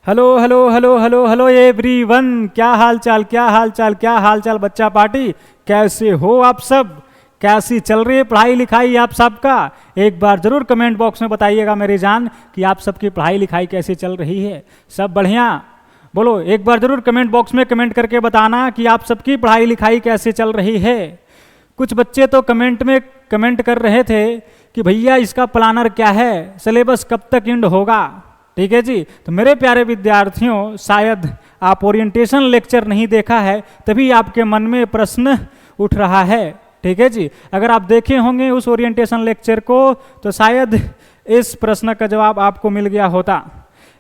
Hello hello hello hello hello everyone, क्या हाल चाल क्या हाल चाल क्या हाल चाल बच्चा पार्टी, कैसे हो आप सब? कैसी चल रही है पढ़ाई लिखाई आप सबका? एक बार जरूर कमेंट बॉक्स में बताइएगा मेरी जान कि आप सबकी पढ़ाई लिखाई कैसी चल रही है। सब बढ़िया? बोलो एक बार जरूर कमेंट बॉक्स में कमेंट करके बताना कि आप सबकी पढ़ाई लिखाई कैसे चल रही है। कुछ बच्चे तो कमेंट में कमेंट कर रहे थे कि भैया इसका प्लानर क्या है, सिलेबस कब तक एंड होगा। ठीक है जी, तो मेरे प्यारे विद्यार्थियों, शायद आप ओरिएंटेशन लेक्चर नहीं देखा है, तभी आपके मन में प्रश्न उठ रहा है। ठीक है जी, अगर आप देखे होंगे उस ओरिएंटेशन लेक्चर को तो शायद इस प्रश्न का जवाब आपको मिल गया होता।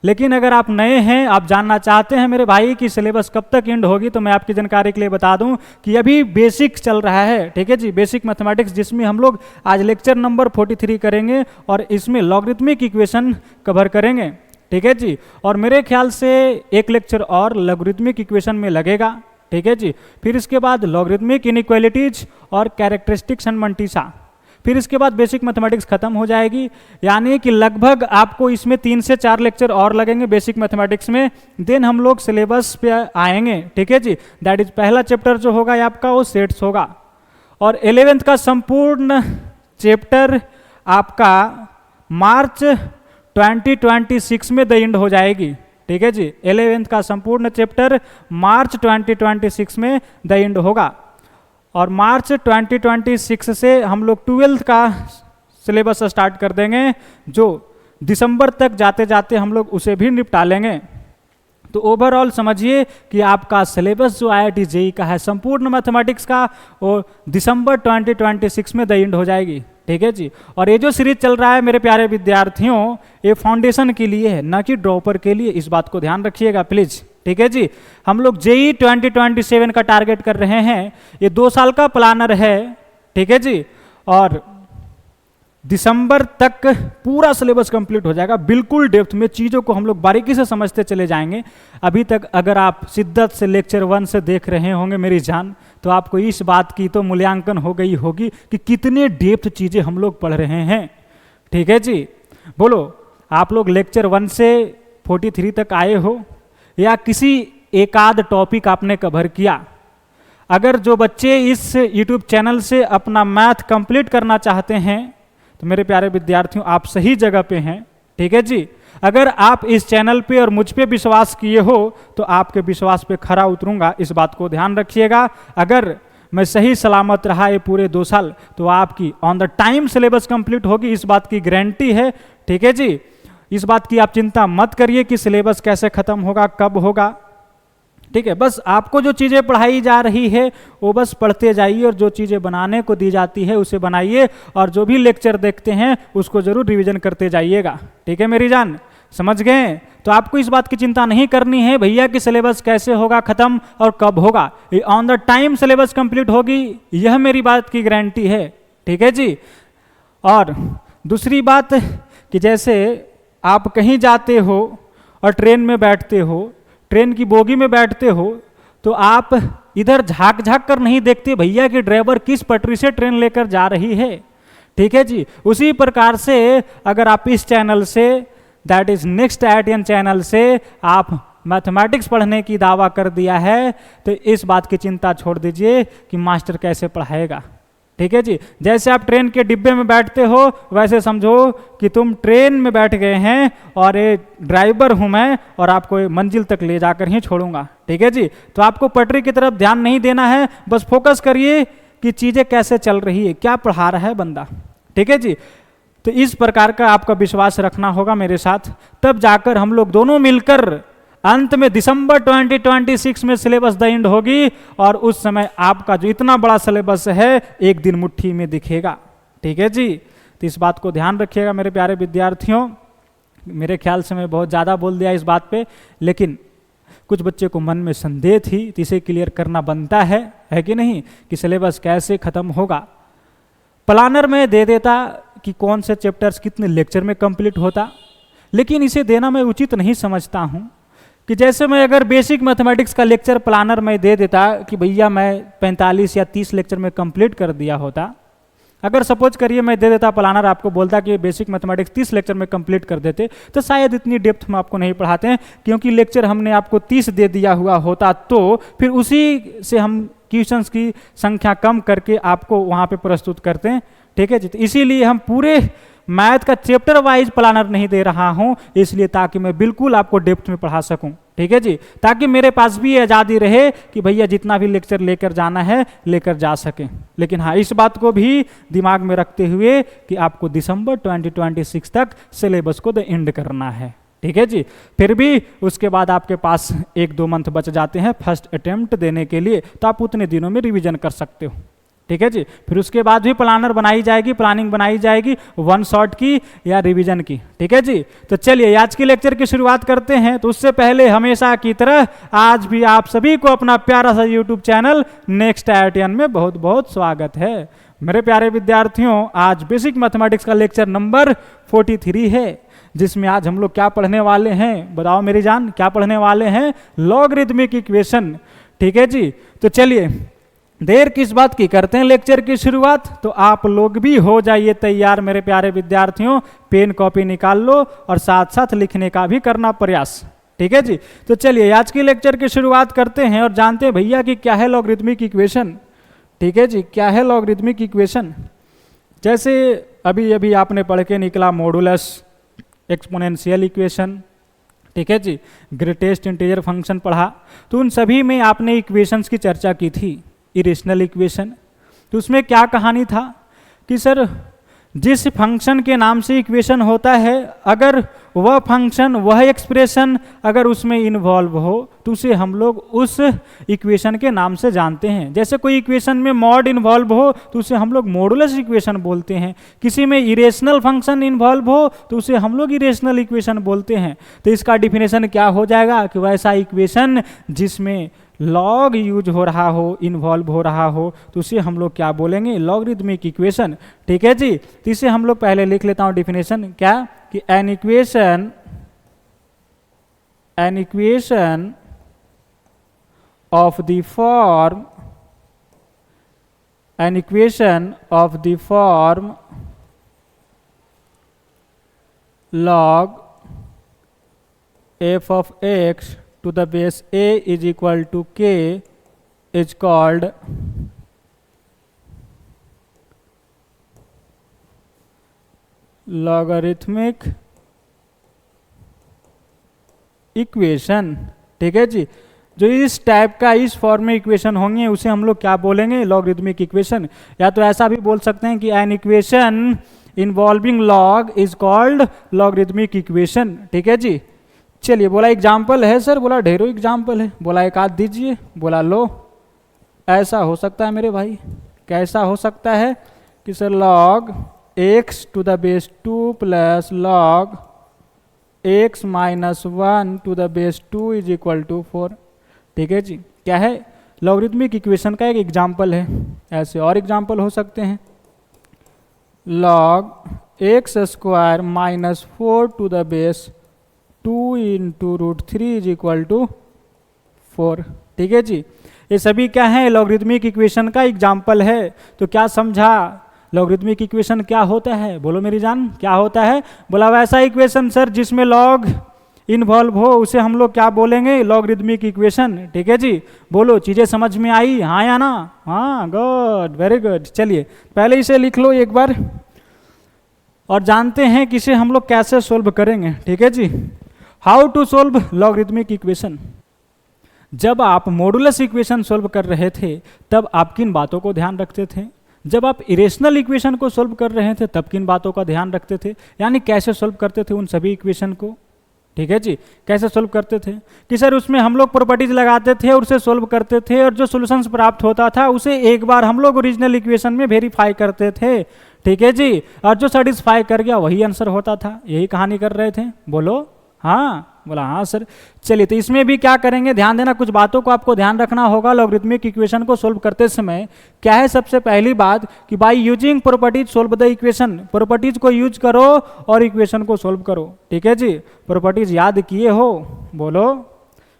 लेकिन अगर आप नए हैं, आप जानना चाहते हैं मेरे भाई कि सिलेबस कब तक एंड होगी, तो मैं आपकी जानकारी के लिए बता दूं कि अभी बेसिक चल रहा है। ठीक है जी, बेसिक मैथमेटिक्स, जिसमें हम लोग आज लेक्चर नंबर 43 करेंगे और इसमें लॉगरिथमिक इक्वेशन कवर करेंगे। ठीक है जी, और मेरे ख्याल से एक लेक्चर और लॉगरिथमिक इक्वेशन में लगेगा। ठीक है जी, फिर इसके बाद लॉगरिथमिक इनइक्वालिटीज और कैरेक्टरिस्टिक्स एंड मंटीसा, फिर इसके बाद बेसिक मैथमेटिक्स खत्म हो जाएगी। यानी कि लगभग आपको इसमें 3 से 4 लेक्चर और लगेंगे बेसिक मैथमेटिक्स में, देन हम लोग सिलेबस पे आएंगे। ठीक है जी, दैट इज पहला चैप्टर जो होगा आपका वो सेट्स होगा, और 11th का संपूर्ण चैप्टर आपका मार्च 2026 में द एंड हो जाएगी। ठीक है जी, 11th का संपूर्ण चैप्टर मार्च 2026 में द एंड होगा, और मार्च 2026 से हम लोग 12th का सिलेबस स्टार्ट कर देंगे, जो दिसंबर तक जाते जाते हम लोग उसे भी निपटा लेंगे। तो ओवरऑल समझिए कि आपका सिलेबस जो IIT JEE का है संपूर्ण मैथमेटिक्स का, वो दिसंबर 2026 में द एंड हो जाएगी। ठीक है जी, और ये जो सीरीज चल रहा है मेरे प्यारे विद्यार्थियों, ये फाउंडेशन के लिए है, ना कि ड्रॉपर के लिए। इस बात को ध्यान रखिएगा प्लीज। ठीक है जी, हम लोग JEE 2027 का टारगेट कर रहे हैं। ये 2 साल का प्लानर है। ठीक है जी, और दिसंबर तक पूरा सिलेबस कंप्लीट हो जाएगा। बिल्कुल डेप्थ में चीज़ों को हम लोग बारीकी से समझते चले जाएंगे। अभी तक अगर आप शिद्दत से लेक्चर 1 से देख रहे होंगे मेरी जान, तो आपको इस बात की तो मूल्यांकन हो गई होगी कि कितने डेप्थ चीज़ें हम लोग पढ़ रहे हैं। ठीक है जी, बोलो आप लोग लेक्चर 1 से 43 तक आए हो, या किसी एक आध टॉपिक आपने कवर किया? अगर जो बच्चे इस YouTube चैनल से अपना मैथ कंप्लीट करना चाहते हैं, तो मेरे प्यारे विद्यार्थियों आप सही जगह पे हैं। ठीक है जी, अगर आप इस चैनल पे और मुझ पे विश्वास किए हो तो आपके विश्वास पे खरा उतरूंगा, इस बात को ध्यान रखिएगा। अगर मैं सही सलामत रहा ये पूरे 2 साल, तो आपकी on the time syllabus complete होगी, इस बात की गारंटी है। ठीक है जी, इस बात की आप चिंता मत करिए कि सिलेबस कैसे खत्म होगा, कब होगा। ठीक है, बस आपको जो चीज़ें पढ़ाई जा रही है वो बस पढ़ते जाइए, और जो चीज़ें बनाने को दी जाती है उसे बनाइए, और जो भी लेक्चर देखते हैं उसको जरूर रिवीजन करते जाइएगा। ठीक है मेरी जान, समझ गए? तो आपको इस बात की चिंता नहीं करनी है भैया कि सिलेबस कैसे होगा खत्म और कब होगा। On the time syllabus complete होगी, यह मेरी बात की गारंटी है। ठीक है जी, और दूसरी बात कि जैसे आप कहीं जाते हो और ट्रेन में बैठते हो, ट्रेन की बोगी में बैठते हो, तो आप इधर झांक झांक कर नहीं देखते भैया कि ड्राइवर किस पटरी से ट्रेन लेकर जा रही है। ठीक है जी, उसी प्रकार से अगर आप इस चैनल से, that is next IITian channel से आप मैथमेटिक्स पढ़ने की दावा कर दिया है, तो इस बात की चिंता छोड़ दीजिए कि मास्टर कैसे पढ़ाएगा। ठीक है जी, जैसे आप ट्रेन के डिब्बे में बैठते हो, वैसे समझो कि तुम ट्रेन में बैठ गए हैं और ये ड्राइवर हूं मैं, और आपको मंजिल तक ले जाकर ही छोड़ूंगा। ठीक है जी, तो आपको पटरी की तरफ ध्यान नहीं देना है, बस फोकस करिए कि चीज़ें कैसे चल रही है, क्या पढ़ा रहा है बंदा। ठीक है जी, तो इस प्रकार का आपका विश्वास रखना होगा मेरे साथ, तब जाकर हम लोग दोनों मिलकर अंत में दिसंबर 2026 में सिलेबस द एंड होगी, और उस समय आपका जो इतना बड़ा सिलेबस है एक दिन मुट्ठी में दिखेगा। ठीक है जी, तो इस बात को ध्यान रखिएगा मेरे प्यारे विद्यार्थियों। मेरे ख्याल से मैं बहुत ज़्यादा बोल दिया इस बात पे, लेकिन कुछ बच्चे को मन में संदेह थी, तो इसे क्लियर करना बनता है कि नहीं, कि सिलेबस कैसे खत्म होगा। प्लानर में दे देता कि कौन से चैप्टर्स कितने लेक्चर में कंप्लीट होता, लेकिन इसे देना मैं उचित नहीं समझता हूँ। कि जैसे मैं अगर बेसिक मैथमेटिक्स का लेक्चर प्लानर में दे देता कि भैया मैं 45 या 30 लेक्चर में कंप्लीट कर दिया होता, अगर सपोज करिए मैं दे देता प्लानर, आपको बोलता कि बेसिक मैथमेटिक्स 30 लेक्चर में कंप्लीट कर देते, तो शायद इतनी डेप्थ में आपको नहीं पढ़ाते हैं, क्योंकि लेक्चर हमने आपको 30 दे दिया हुआ होता तो फिर उसी से हम क्वेश्चंस की संख्या कम करके आपको वहाँ पे प्रस्तुत करते हैं। ठीक है जी, तो इसीलिए हम पूरे मैथ का चैप्टर वाइज प्लानर नहीं दे रहा हूं, इसलिए ताकि मैं बिल्कुल आपको डेप्थ में पढ़ा सकूं। ठीक है जी, ताकि मेरे पास भी आज़ादी रहे कि भैया जितना भी लेक्चर लेकर जाना है लेकर जा सकें। लेकिन हाँ, इस बात को भी दिमाग में रखते हुए कि आपको दिसंबर 2026 तक सिलेबस को द एंड करना है। ठीक है जी, फिर भी उसके बाद आपके पास 1-2 मंथ बच जाते हैं फर्स्ट अटेम्प्ट देने के लिए, तो आप उतने दिनों में रिवीजन कर सकते हो। ठीक है जी, फिर उसके बाद भी प्लानर बनाई जाएगी, प्लानिंग बनाई जाएगी वन शॉट की या रिवीजन की। ठीक है जी, तो चलिए आज के लेक्चर की शुरुआत करते हैं। तो उससे पहले हमेशा की तरह आज भी आप सभी को अपना प्यारा सा यूट्यूब चैनल नेक्स्ट IITian में बहुत बहुत स्वागत है। मेरे प्यारे विद्यार्थियों, आज बेसिक मैथमेटिक्स का लेक्चर नंबर 43 है, जिसमें आज हम लोग क्या पढ़ने वाले हैं, बताओ मेरी जान, क्या पढ़ने वाले हैं? Logarithmic equation. ठीक है जी, तो चलिए देर किस बात की, करते हैं लेक्चर की शुरुआत। तो आप लोग भी हो जाइए तैयार मेरे प्यारे विद्यार्थियों, पेन कॉपी निकाल लो और साथ साथ लिखने का भी करना प्रयास। ठीक है जी, तो चलिए आज के लेक्चर की शुरुआत करते हैं और जानते हैं भैया कि क्या है लॉगरिथमिक इक्वेशन। ठीक है जी, क्या है लॉगरिथमिक इक्वेशन? जैसे अभी अभी आपने पढ़ के निकला मॉडुलस, एक्सपोनेंशियल इक्वेशन, ठीक है जी, ग्रेटेस्ट इंटीजर फंक्शन पढ़ा, तो उन सभी में आपने इक्वेशंस की चर्चा की थी। इरेशनल इक्वेशन, तो उसमें क्या कहानी था कि सर जिस फंक्शन के नाम से इक्वेशन होता है, अगर वह फंक्शन, वह एक्सप्रेशन अगर उसमें इन्वॉल्व हो तो उसे हम लोग उस इक्वेशन के नाम से जानते हैं। जैसे कोई इक्वेशन में मॉड इन्वॉल्व हो तो उसे हम लोग मॉडुलस इक्वेशन बोलते हैं, किसी में इरेशनल फंक्शन इन्वॉल्व हो तो उसे हम लोग इरेशनल इक्वेशन बोलते हैं। तो इसका डिफिनेशन क्या हो जाएगा कि वैसा इक्वेशन जिसमें लॉग यूज हो रहा हो, इन्वॉल्व हो रहा हो, तो उसे हम लोग क्या बोलेंगे? Logarithmic equation. ठीक है जी, तो इसे हम लोग पहले लिख लेता हूं डिफिनेशन, क्या कि an equation of the form log f of x to the base a is equal to k is called logarithmic equation. ठीक है जी, जो इस टाइप का इस फॉर्म में इक्वेशन होंगे उसे हम लोग क्या बोलेंगे? Logarithmic equation. या तो ऐसा भी बोल सकते हैं कि an equation involving log is called logarithmic equation. ठीक है जी, चलिए बोला एग्जाम्पल है सर, बोला ढेरों एग्जाम्पल है, बोला एक आध दीजिए, बोला लो। ऐसा हो सकता है मेरे भाई, कैसा हो सकता है कि sir log x to the base 2 plus log x minus 1 to the base 2 is equal to 4। ठीक है जी, क्या है? लॉगरिथमिक इक्वेशन का एक एग्जाम्पल है। ऐसे और एग्जाम्पल हो सकते हैं, log x square minus 4 to the base 2 into √3 is equal to 4। ठीक है जी, ये सभी क्या है? लॉगरिथमिक इक्वेशन का एग्जाम्पल है। तो क्या समझा? लॉगरिथमिक इक्वेशन क्या होता है? बोलो मेरी जान, क्या होता है? बोला वैसा इक्वेशन सर जिसमें लॉग इन्वॉल्व हो उसे हम लोग क्या बोलेंगे? Logarithmic equation. ठीक है जी, बोलो चीजें समझ में आई, हाँ या ना? हाँ, गुड, वेरी गुड। चलिए पहले इसे लिख लो एक बार और जानते हैं कि इसे हम लोग कैसे सोल्व करेंगे। ठीक है जी, how to solve logarithmic equation. जब आप मॉडुलस इक्वेशन सोल्व कर रहे थे तब आप किन बातों को ध्यान रखते थे? जब आप इरेशनल इक्वेशन को सोल्व कर रहे थे तब किन बातों का ध्यान रखते थे? यानी कैसे सोल्व करते थे उन सभी इक्वेशन को? ठीक है जी, कैसे सोल्व करते थे कि सर उसमें हम लोग प्रॉपर्टीज लगाते थे और उसे सोल्व करते थे, और जो सॉल्यूशंस प्राप्त होता था उसे एक बार हम लोग ओरिजिनल इक्वेशन में वेरीफाई करते थे। ठीक है जी, और जो सेटिस्फाई कर गया वही आंसर होता था। यही कहानी कर रहे थे, बोलो हाँ। बोला हाँ सर। चलिए, तो इसमें भी क्या करेंगे? ध्यान देना, कुछ बातों को आपको ध्यान रखना होगा लॉगरिथमिक इक्वेशन को सोल्व करते समय। क्या है सबसे पहली बात कि by using properties solve the equation. Properties को यूज करो और इक्वेशन को सोल्व करो। ठीक है जी, प्रॉपर्टीज याद किए हो? बोलो।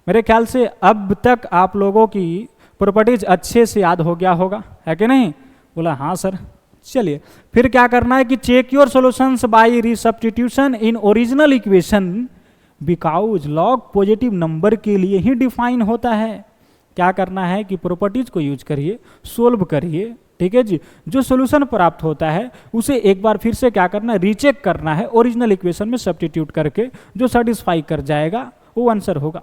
मेरे ख्याल से अब तक आप लोगों की प्रॉपर्टीज अच्छे से याद हो गया होगा, है कि नहीं? बोला हाँ सर। चलिए फिर क्या करना है कि check your solutions by resubstitution in original equation because log positive number के लिए ही डिफाइन होता है। क्या करना है कि प्रॉपर्टीज को यूज करिए, सोल्व करिए, ठीक है जी। जो सॉल्यूशन प्राप्त होता है उसे एक बार फिर से क्या करना है, रीचेक करना है, ओरिजिनल इक्वेशन में सब्स्टिट्यूट करके जो सेटिस्फाई कर जाएगा वो आंसर होगा।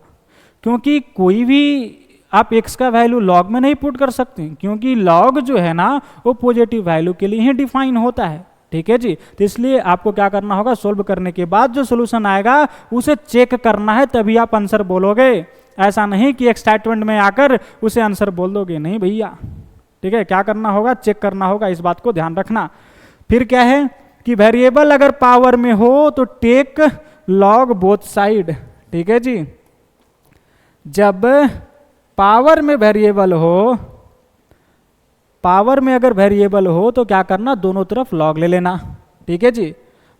क्योंकि कोई भी आप x का वैल्यू लॉग में नहीं पुट कर सकते, क्योंकि लॉग जो है ना वो पॉजिटिव वैल्यू के लिए ही डिफाइन होता है, ठीक है जी। तो इसलिए आपको क्या करना होगा, सोल्व करने के बाद जो सोल्यूशन आएगा उसे चेक करना है, तभी आप आंसर बोलोगे। ऐसा नहीं कि एक्साइटमेंट में आकर उसे आंसर बोल दोगे, नहीं भैया, ठीक है। क्या करना होगा, चेक करना होगा, इस बात को ध्यान रखना। फिर क्या है कि वेरिएबल अगर पावर में हो तो टेक लॉग बोथ साइड, ठीक है जी। जब पावर में वेरिएबल हो, पावर में अगर वेरिएबल हो तो क्या करना, दोनों तरफ लॉग ले लेना, ठीक है जी।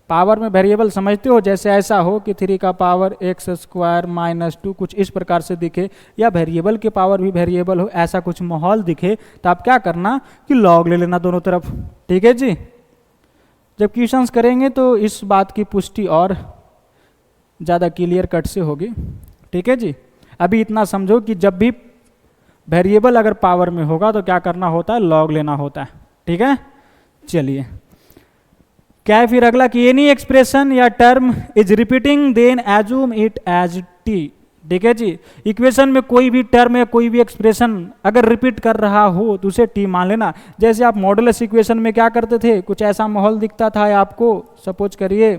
पावर में वेरिएबल समझते हो, जैसे ऐसा हो कि 3 का पावर x स्क्वायर माइनस 2 कुछ इस प्रकार से दिखे, या वेरिएबल के पावर भी वेरिएबल हो, ऐसा कुछ माहौल दिखे, तो आप क्या करना कि लॉग ले लेना दोनों तरफ, ठीक है जी। जब क्वेश्चंस करेंगे तो इस बात की पुष्टि और ज़्यादा क्लियर कट से होगी, ठीक है जी। अभी इतना समझो कि जब भी वेरिएबल अगर पावर में होगा तो क्या करना होता है, लॉग लेना होता है, ठीक है। चलिए क्या है फिर अगला कि एनी एक्सप्रेशन या term is repeating then assume it as T, ठीक है जी। इक्वेशन में कोई भी टर्म या कोई भी एक्सप्रेशन अगर रिपीट कर रहा हो तो उसे टी मान लेना। जैसे आप मॉडुलस इक्वेशन में क्या करते थे, कुछ ऐसा माहौल दिखता था आपको, सपोज करिए,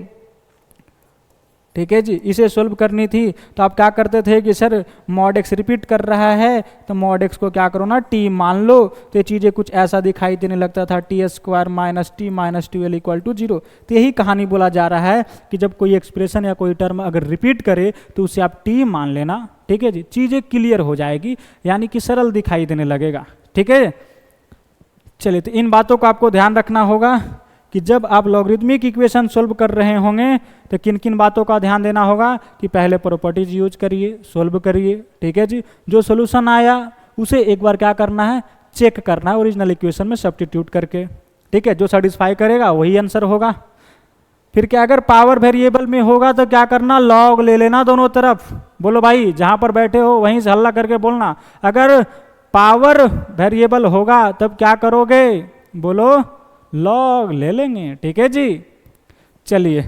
ठीक है जी, इसे सोल्व करनी थी तो आप क्या करते थे कि सर मॉड एक्स रिपीट कर रहा है तो मॉड एक्स को क्या करो ना, टी मान लो। तो ये चीज़ें कुछ ऐसा दिखाई देने लगता था, T square minus T minus 2l equal to 0। तो यही कहानी बोला जा रहा है कि जब कोई एक्सप्रेशन या कोई टर्म अगर रिपीट करे तो उसे आप टी मान लेना, ठीक है जी। चीज़ें क्लियर हो जाएगी, यानी कि सरल दिखाई देने लगेगा, ठीक है। चलिए तो इन बातों को आपको ध्यान रखना होगा कि जब आप लॉगरिथमिक इक्वेशन सोल्व कर रहे होंगे तो किन किन बातों का ध्यान देना होगा कि पहले प्रॉपर्टीज यूज करिए, सोल्व करिए, ठीक है जी। जो सोल्यूशन आया उसे एक बार क्या करना है, चेक करना है ओरिजिनल इक्वेशन में सब्स्टिट्यूट करके, ठीक है। जो सेटिस्फाई करेगा वही आंसर होगा। फिर क्या, अगर पावर वेरिएबल में होगा तो क्या करना, लॉग ले लेना दोनों तरफ। बोलो भाई, जहां पर बैठे हो वहीं से हल्ला करके बोलना। अगर पावर वेरिएबल होगा तब क्या करोगे, बोलो लॉग ले लेंगे, ठीक है जी। चलिए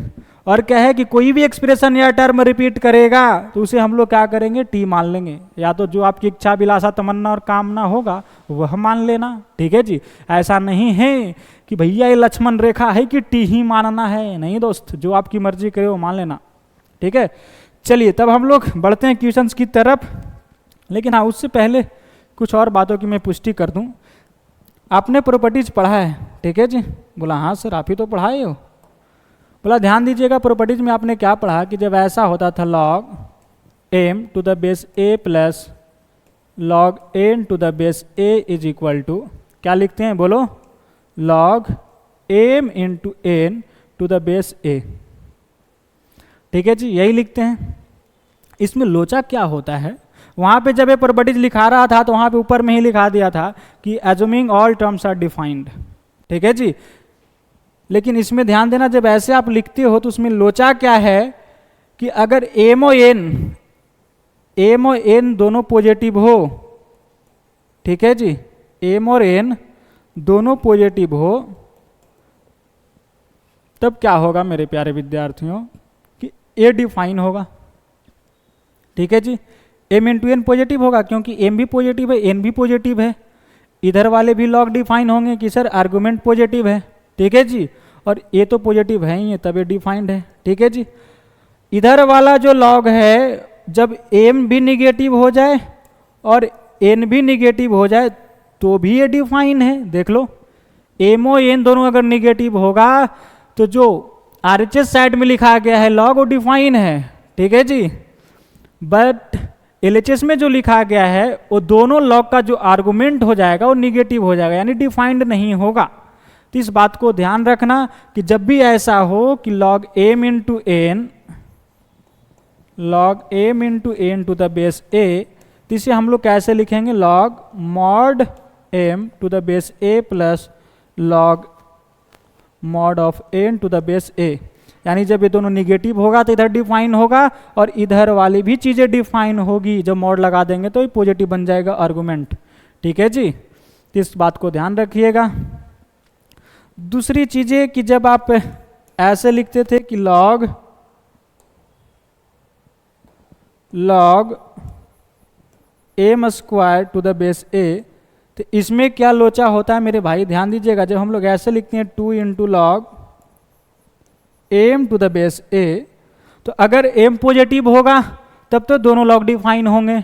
और क्या है कि कोई भी एक्सप्रेशन या टर्म रिपीट करेगा तो उसे हम लोग क्या करेंगे, टी मान लेंगे। या तो जो आपकी इच्छा अभिलाषा तमन्ना और कामना होगा वह मान लेना, ठीक है जी। ऐसा नहीं है कि भैया ये लक्ष्मण रेखा है कि टी ही मानना है, नहीं दोस्त, जो आपकी मर्जी करे वो मान लेना, ठीक है। चलिए तब हम लोग बढ़ते हैं क्वेश्चंस की तरफ, लेकिन हाँ उससे पहले कुछ और बातों की मैं पुष्टि कर दूं। आपने प्रॉपर्टीज पढ़ा है, ठीक है जी। बोला हाँ सर आप ही तो पढ़ाए हो। बोला ध्यान दीजिएगा, प्रॉपर्टीज में आपने क्या पढ़ा कि जब ऐसा होता था log M to the base A plus log N to the base A is equal to, क्या लिखते हैं बोलो, log M into N to the base A, ठीक है जी, यही लिखते हैं। इसमें लोचा क्या होता है, वहाँ पे जब ये प्रॉपर्टीज लिखा रहा था तो वहाँ पे ऊपर में ही लिखा दिया था कि assuming all terms are defined, ठीक है जी। लेकिन इसमें ध्यान देना, जब ऐसे आप लिखते हो तो उसमें लोचा क्या है कि अगर एम और एन दोनों पॉजिटिव हो, ठीक है जी, एम और एन दोनों पॉजिटिव हो, तब क्या होगा मेरे प्यारे विद्यार्थियों कि ए डिफाइन होगा, ठीक है जी। एम इंटू एन पॉजिटिव होगा क्योंकि एम भी पॉजिटिव है, एन भी पॉजिटिव है। इधर वाले भी लॉग डिफाइन होंगे कि सर आर्गुमेंट पॉजिटिव है, ठीक है जी, और ए तो पॉजिटिव है ही है तब ये डिफाइंड है, ठीक है जी। इधर वाला जो लॉग है जब एम भी निगेटिव हो जाए और एन भी निगेटिव हो जाए तो भी ये डिफाइन है। देख लो, एम और एन दोनों अगर निगेटिव होगा तो जो आरएचएस साइड में लिखा गया है लॉग वो डिफाइन है, ठीक है जी। बट एलएचएस में जो लिखा गया है वो दोनों लॉग का जो आर्गुमेंट हो जाएगा वो निगेटिव हो जाएगा, यानी डिफाइंड नहीं होगा। तो इस बात को ध्यान रखना कि जब भी ऐसा हो कि log M into N to the base A, तो इसे हम लोग कैसे लिखेंगे, log mod M to the base A plus log mod of N to the base A, यानी जब ये दोनों निगेटिव होगा तो इधर डिफाइन होगा और इधर वाली भी चीज़ें डिफाइन होगी। जब मॉड लगा देंगे तो ये पॉजिटिव बन जाएगा आर्गुमेंट। ठीक है जी, तो इस बात को ध्यान रखिएगा। दूसरी चीज़ें कि जब आप ऐसे लिखते थे कि log M square to the base A, तो इसमें क्या लोचा होता है मेरे भाई, ध्यान दीजिएगा। जब हम लोग ऐसे लिखते हैं 2 into log M to the base A, तो अगर एम पॉजिटिव होगा तब तो दोनों लॉग डिफाइन होंगे,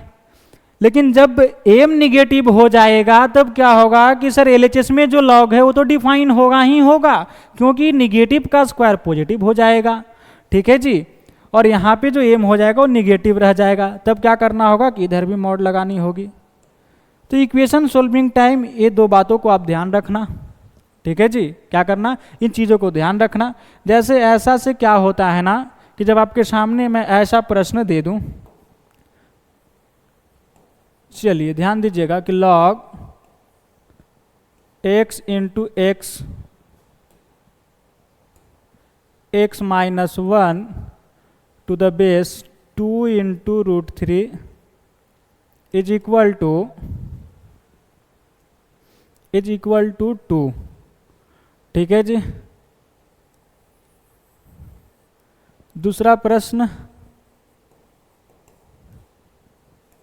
लेकिन जब एम निगेटिव हो जाएगा तब क्या होगा कि सर एलएचएस में जो लॉग है वो तो डिफाइन होगा ही होगा, क्योंकि निगेटिव का स्क्वायर पॉजिटिव हो जाएगा। ठीक है जी, और यहाँ पे जो एम हो जाएगा वो निगेटिव रह जाएगा। तब क्या करना होगा कि इधर भी मॉड लगानी होगी। तो इक्वेशन सोल्विंग टाइम ये दो बातों को आप ध्यान रखना। ठीक है जी, क्या करना, इन चीज़ों को ध्यान रखना। जैसे ऐसा से क्या होता है ना कि जब आपके सामने मैं ऐसा प्रश्न दे दूं, चलिए ध्यान दीजिएगा कि log x into x minus 1 to the base 2 into root 3 is equal to 2। ठीक है जी। दूसरा प्रश्न,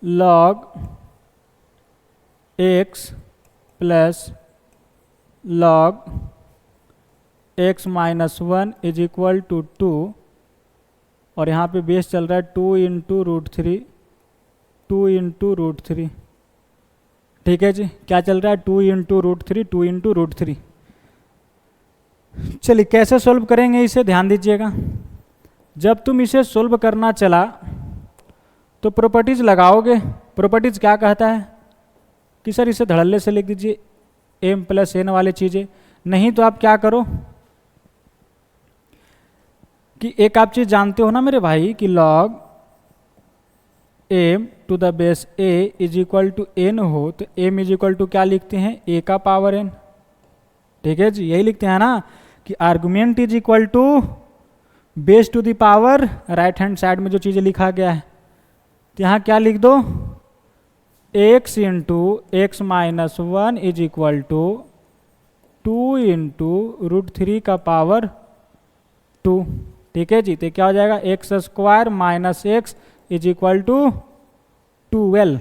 log x plus log x minus 1 is equal to 2, और यहाँ पे बेस चल रहा है 2 इंटू रूट 3। ठीक है जी, क्या चल रहा है 2 इंटू रूट 3। चलिए कैसे सोल्व करेंगे इसे, ध्यान दीजिएगा। जब तुम इसे सोल्व करना चला तो प्रॉपर्टीज लगाओगे। प्रॉपर्टीज क्या कहता है कि सर इसे धड़ल्ले से लिख दीजिए m प्लस n वाले चीज़ें, नहीं तो आप क्या करो कि एक आप चीज़ जानते हो ना मेरे भाई कि log m to the base a is equal to n हो तो m इज इक्वल टू क्या लिखते हैं, a का पावर n। ठीक है जी, यही लिखते हैं ना कि argument is equal to base to the power, right hand side में जो चीज़ें लिखा गया है, तो यहाँ क्या लिख दो, x into x minus 1 is equal to 2 into root 3 का पावर 2। ठीक है जी, तो क्या हो जाएगा, x square minus x is equal to 12।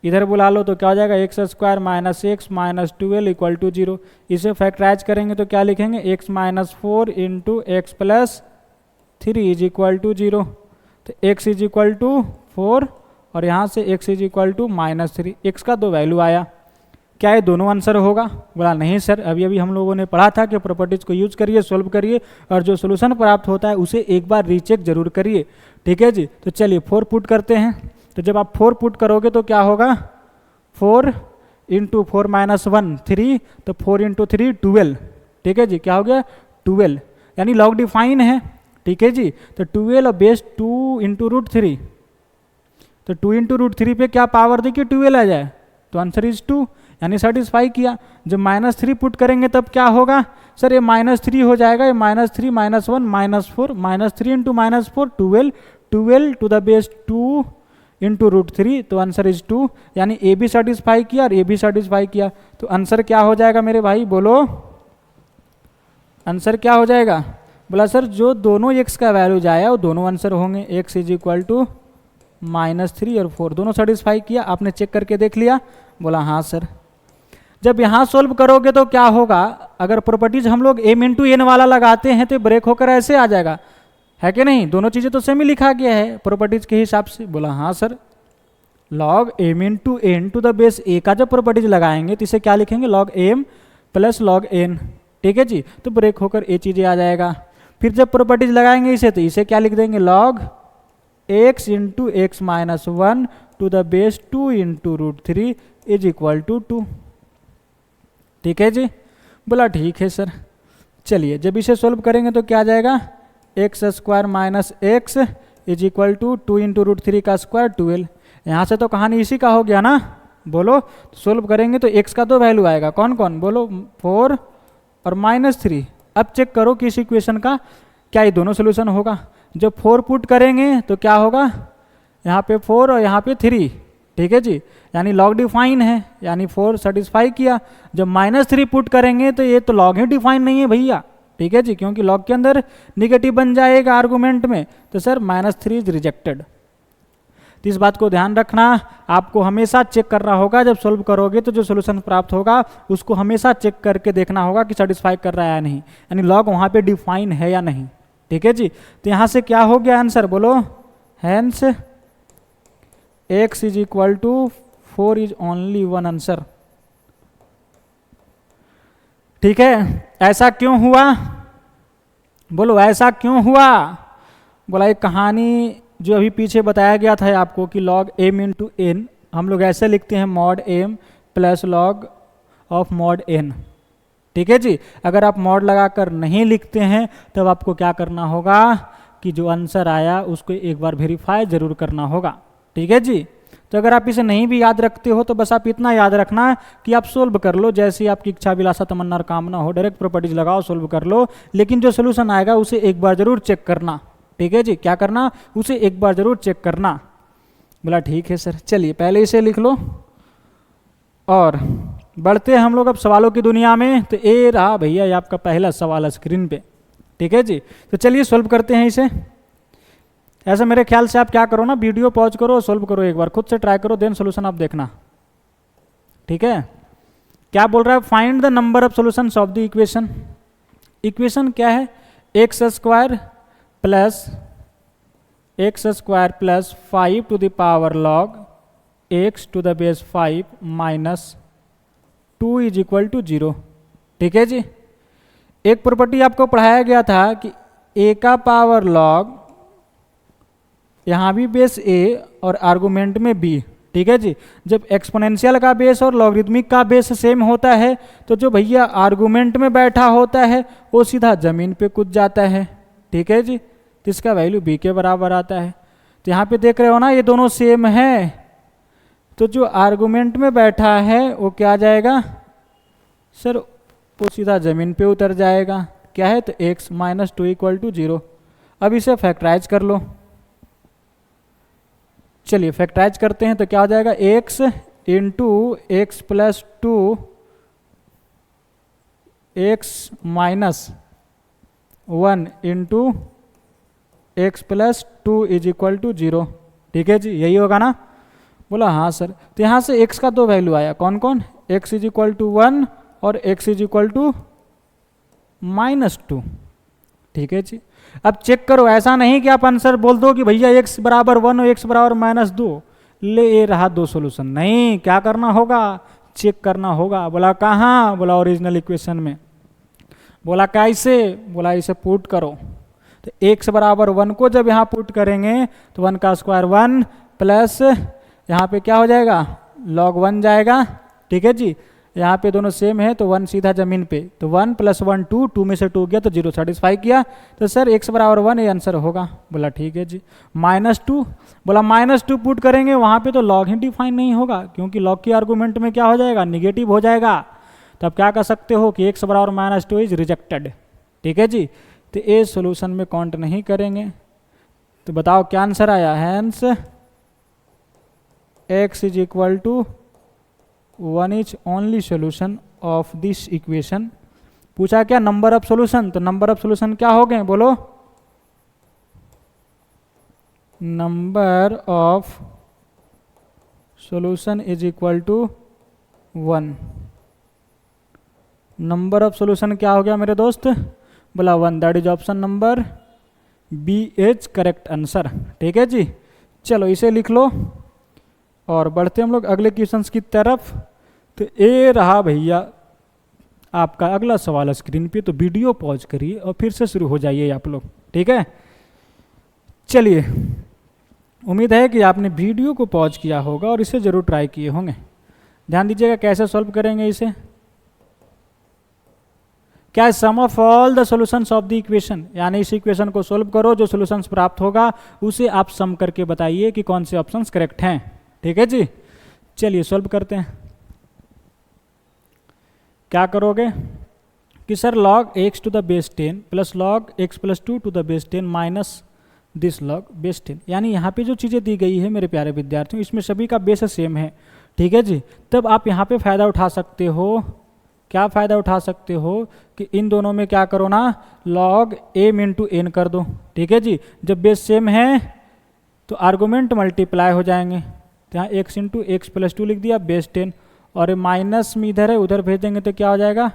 इधर बुला लो तो क्या हो जाएगा, x square minus x minus 12 equal to 0। इसे फैक्टराइज करेंगे तो क्या लिखेंगे, x minus 4 into x plus 3 is equal to 0। तो x इज इक्वल टू 4 और यहाँ से x is equal to minus 3। X का दो वैल्यू आया, क्या ये दोनों आंसर होगा? बोला नहीं सर, अभी अभी हम लोगों ने पढ़ा था कि प्रॉपर्टीज को यूज करिए, सोल्व करिए और जो सोल्यूशन प्राप्त होता है उसे एक बार रीचेक जरूर करिए। ठीक है जी, तो चलिए 4 पुट करते हैं। तो जब आप 4 पुट करोगे तो क्या होगा, 4 इंटू 4 माइनस 1 3, तो 4 इंटू 3 12। ठीक है जी, क्या हो गया 12, यानी लॉग डिफाइन है। ठीक है जी, तो 12 और बेस 2 इंटू रूट 3, तो 2 इंटू रूट 3 पे क्या पावर दी कि 12 आ जाए, तो आंसर इज 2, यानी सेटिस्फाई किया। जब माइनस 3 पुट करेंगे तब क्या होगा सर, ये माइनस 3 हो जाएगा, ये minus 3 minus 1 minus 4, minus 3 into minus 4 12, 12 to the base 2 into root 3, तो आंसर इज 2, यानी ए भी सेटिस्फाई किया और ए भी सेटिस्फाई किया। तो आंसर क्या हो जाएगा मेरे भाई, बोलो आंसर क्या हो जाएगा? बोला सर जो दोनों x का वैल्यू जाए वो दोनों आंसर होंगे, x इज इक्वल टू -3 और 4 दोनों सेटिस्फाई किया। आपने चेक करके देख लिया? बोला हाँ सर। जब यहाँ सोल्व करोगे तो क्या होगा, अगर प्रॉपर्टीज हम लोग m इंटू एन वाला लगाते हैं तो ब्रेक होकर ऐसे आ जाएगा, है कि नहीं? दोनों चीज़ें तो सेम ही लिखा गया है प्रॉपर्टीज के हिसाब से। बोला हाँ sir. Log m into N to the base a का जब प्रॉपर्टीज लगाएंगे तो इसे क्या लिखेंगे, log m plus log n। ठीक है जी, तो ब्रेक होकर ये चीज़ें आ जाएगा। फिर जब प्रॉपर्टीज लगाएंगे इसे तो इसे क्या लिख देंगे, log x into x minus 1 to the base 2 into root 3 is equal to 2। ठीक है जी, बोला ठीक है सर। चलिए जब इसे सोल्व करेंगे तो क्या आ जाएगा, x square minus x is equal to 2 into root 3 का स्क्वायर 12। यहाँ से तो कहानी इसी का हो गया ना, बोलो। सोल्व करेंगे तो एक्स का दो वैल्यू आएगा, कौन कौन बोलो, 4 और -3। अब चेक करो कि इस इक्वेशन का क्या ये दोनों सोल्यूशन होगा। जब 4 पुट करेंगे तो क्या होगा, यहाँ पे 4 और यहाँ पे 3, ठीक है जी, यानी लॉग डिफाइन है, यानी 4 सेटिस्फाई किया। जब -3 पुट करेंगे तो ये तो लॉग ही डिफाइन नहीं है भैया, ठीक है जी, क्योंकि लॉग के अंदर निगेटिव बन जाएगा आर्गुमेंट में, तो सर -3 इज रिजेक्टेड। तो इस बात को ध्यान रखना, आपको हमेशा चेक करना होगा जब सोल्व करोगे तो जो सोल्यूशन प्राप्त होगा उसको हमेशा चेक करके देखना होगा कि सेटिस्फाई कर रहा है या नहीं, यानी लॉग वहाँ पे डिफाइन है या नहीं, ठीक है जी। तो यहाँ से क्या हो गया आंसर बोलो, hence x is equal to 4 is only one answer, ठीक है। ऐसा क्यों हुआ, बोलो ऐसा क्यों हुआ, बोला एक कहानी जो अभी पीछे बताया गया था आपको कि log m इंटू एन हम लोग ऐसे लिखते हैं mod m plus log of mod n, ठीक है जी। अगर आप मॉड लगाकर नहीं लिखते हैं तब आपको क्या करना होगा कि जो आंसर आया उसको एक बार वेरीफाई जरूर करना होगा, ठीक है जी। तो अगर आप इसे नहीं भी याद रखते हो तो बस आप इतना याद रखना कि आप सोल्व कर लो, जैसी आपकी इच्छा विलासा तमन्ना और कामना हो, डायरेक्ट प्रॉपर्टीज लगाओ सोल्व कर लो, लेकिन जो सोल्यूशन आएगा उसे एक बार जरूर चेक करना, ठीक है जी। क्या करना, उसे एक बार जरूर चेक करना। बोला ठीक है सर, चलिए पहले इसे लिख लो और बढ़ते हैं हम लोग अब सवालों की दुनिया में। तो ये रहा भैया ये आपका पहला सवाल स्क्रीन पे, ठीक है जी। तो चलिए सोल्व करते हैं इसे। ऐसा मेरे ख्याल से आप क्या करो ना, वीडियो पॉज करो, सोल्व करो, एक बार खुद से ट्राई करो, देन सोल्यूशन आप देखना, ठीक है। क्या बोल रहा है, find the number of solutions of the equation. Equation क्या है, x square plus 5 to the power log x to the base 5 minus 2 is equal to 0, ठीक है जी। एक प्रॉपर्टी आपको पढ़ाया गया था कि ए का पावर लॉग यहाँ भी बेस ए और आर्गुमेंट में बी, ठीक है जी। जब एक्सपोनेंशियल का बेस और लॉगरिथमिक का बेस सेम होता है तो जो भैया आर्गुमेंट में बैठा होता है वो सीधा जमीन पे कूद जाता है, ठीक है जी। तो इसका वैल्यू बी के बराबर आता है। तो यहाँ पे देख रहे हो ना ये दोनों सेम है, तो जो आर्गुमेंट में बैठा है वो क्या आ जाएगा सर, वो सीधा जमीन पे उतर जाएगा। क्या है, तो x माइनस 2 इक्वल टू 0। अब इसे फैक्टराइज कर लो, चलिए फैक्टराइज करते हैं तो क्या हो जाएगा, x into x plus 2 x minus 1 into x plus 2 is equal to 0, ठीक है जी, यही होगा ना। बोला हाँ सर। तो यहाँ से x का दो वैल्यू आया, कौन कौन, x इज इक्वल टू 1 और x इज इक्वल टू -2, ठीक है जी। अब चेक करो, ऐसा नहीं कि आप आंसर बोल दो कि भैया x बराबर 1 और x बराबर -2, ले ये रहा दो सोल्यूशन, नहीं, क्या करना होगा, चेक करना होगा। बोला कहाँ, बोला ओरिजिनल इक्वेशन में। बोला कैसे, बोला इसे पुट करो। तो x बराबर 1 को जब यहाँ पुट करेंगे तो 1 का स्क्वायर 1 प्लस यहाँ पे क्या हो जाएगा, log 1 जाएगा, ठीक है जी। यहाँ पे दोनों सेम है तो 1 सीधा जमीन पे, तो 1 प्लस 1 2, 2 में से 2 गया तो 0 सेटिस्फाई किया। तो सर x बराबर 1 ये आंसर होगा। बोला ठीक है जी। -2, बोला -2 पुट करेंगे वहाँ पे तो log ही डिफाइन नहीं होगा, क्योंकि log की आर्गूमेंट में क्या हो जाएगा, निगेटिव हो जाएगा। तो आप क्या कर सकते हो कि x बराबर -2 इज रिजेक्टेड, ठीक है जी। तो ये सोल्यूशन में काउंट नहीं करेंगे। तो बताओ क्या आंसर आया, hence x is equal to 1 is only solution of this equation. पूछा क्या, नंबर ऑफ सोल्यूशन, तो नंबर ऑफ सोल्यूशन क्या हो गए बोलो, number of solution is equal to 1। Number of solution क्या हो गया मेरे दोस्त, बोला 1, that is option number B is correct answer, ठीक है जी। चलो इसे लिख लो और बढ़ते हम लोग अगले क्वेश्चंस की तरफ। तो ये रहा भैया आपका अगला सवाल स्क्रीन पे, तो वीडियो पॉज करिए और फिर से शुरू हो जाइए आप लोग, ठीक है। चलिए, उम्मीद है कि आपने वीडियो को पॉज किया होगा और इसे जरूर ट्राई किए होंगे। ध्यान दीजिएगा कैसे सॉल्व करेंगे इसे। क्या है, sum of all the solutions of the equation, यानी इस इक्वेशन को सॉल्व करो, जो सॉल्यूशंस प्राप्त होगा उसे आप सम करके बताइए कि कौन से ऑप्शंस करेक्ट हैं, ठीक है जी। चलिए सॉल्व करते हैं। क्या करोगे, कि sir log x to the base 10 plus log x plus 2 to the base 10 minus this log base 10, यानी यहाँ पे जो चीज़ें दी गई है मेरे प्यारे विद्यार्थियों इसमें सभी का बेस सेम है, ठीक है जी। तब आप यहाँ पे फ़ायदा उठा सकते हो, क्या फ़ायदा उठा सकते हो कि इन दोनों में क्या करो ना, log m इंटू एन कर दो, ठीक है जी। जब बेस सेम है तो आर्गूमेंट मल्टीप्लाई हो जाएंगे, तो यहाँ x इंटू एक्स प्लस 2 लिख दिया बेस 10, और माइनस में इधर है उधर भेज देंगे तो क्या हो जाएगा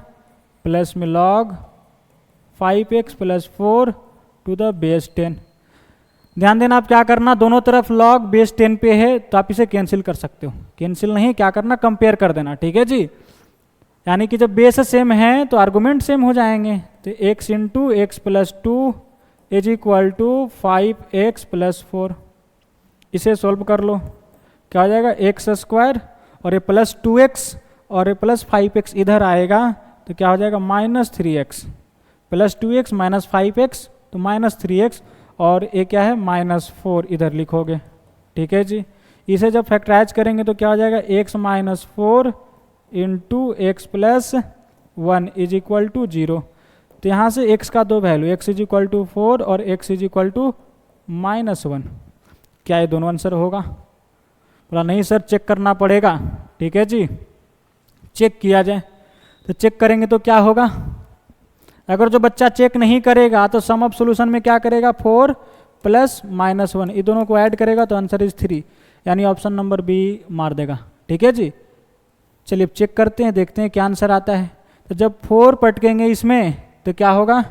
प्लस में log 5x plus 4 to the base 10। ध्यान देना आप क्या करना, दोनों तरफ log बेस 10 पे है तो आप इसे कैंसिल कर सकते हो, कैंसिल नहीं क्या करना कंपेयर कर देना, ठीक है जी। यानी कि जब बेस सेम है तो आर्गूमेंट सेम हो जाएंगे, तो x into x plus 2 is equal to 5x plus 4। इसे सोल्व कर लो, क्या हो जाएगा एक्स स्क्वायर और ये प्लस 2x और ये प्लस 5x इधर आएगा तो क्या हो जाएगा minus 3x, plus 2x minus 5x तो माइनस 3x, और ये क्या है माइनस 4 इधर लिखोगे, ठीक है जी। इसे जब फैक्टराइज करेंगे तो क्या हो जाएगा x minus 4 into x plus 1 is equal to 0। तो यहाँ से x का दो value x is equal to 4 और x is equal to minus 1, क्या ये दोनों आंसर होगा? बोला नहीं सर चेक करना पड़ेगा, ठीक है जी, चेक किया जाए। तो चेक करेंगे तो क्या होगा, अगर जो बच्चा चेक नहीं करेगा तो सम ऑफ सॉल्यूशन में क्या करेगा 4 प्लस माइनस 1 ये दोनों को ऐड करेगा तो आंसर इज 3, यानी ऑप्शन नंबर बी मार देगा, ठीक है जी। चलिए अब चेक करते हैं, देखते हैं क्या आंसर आता है। तो जब 4 पटकेंगे इसमें तो क्या होगा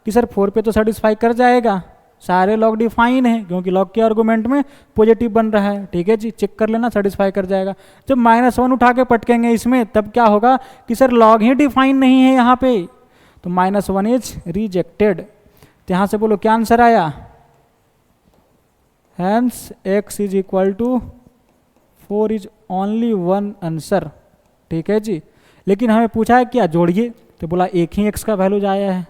कि सर 4 पे तो सेटिस्फाई कर जाएगा, सारे लॉग डिफाइन है क्योंकि लॉग के आर्गूमेंट में पॉजिटिव बन रहा है, ठीक है जी, चेक कर लेना सेटिस्फाई कर जाएगा। जब माइनस 1 उठा के पटकेंगे इसमें तब क्या होगा कि सर लॉग ही डिफाइन नहीं है यहाँ पे, तो माइनस 1 इज रिजेक्टेड। तो यहाँ से बोलो क्या आंसर आया, hence x is equal to 4 is only one answer, ठीक है जी। लेकिन हमें पूछा है क्या जोड़िए, तो बोला एक ही x का वैल्यू आया है,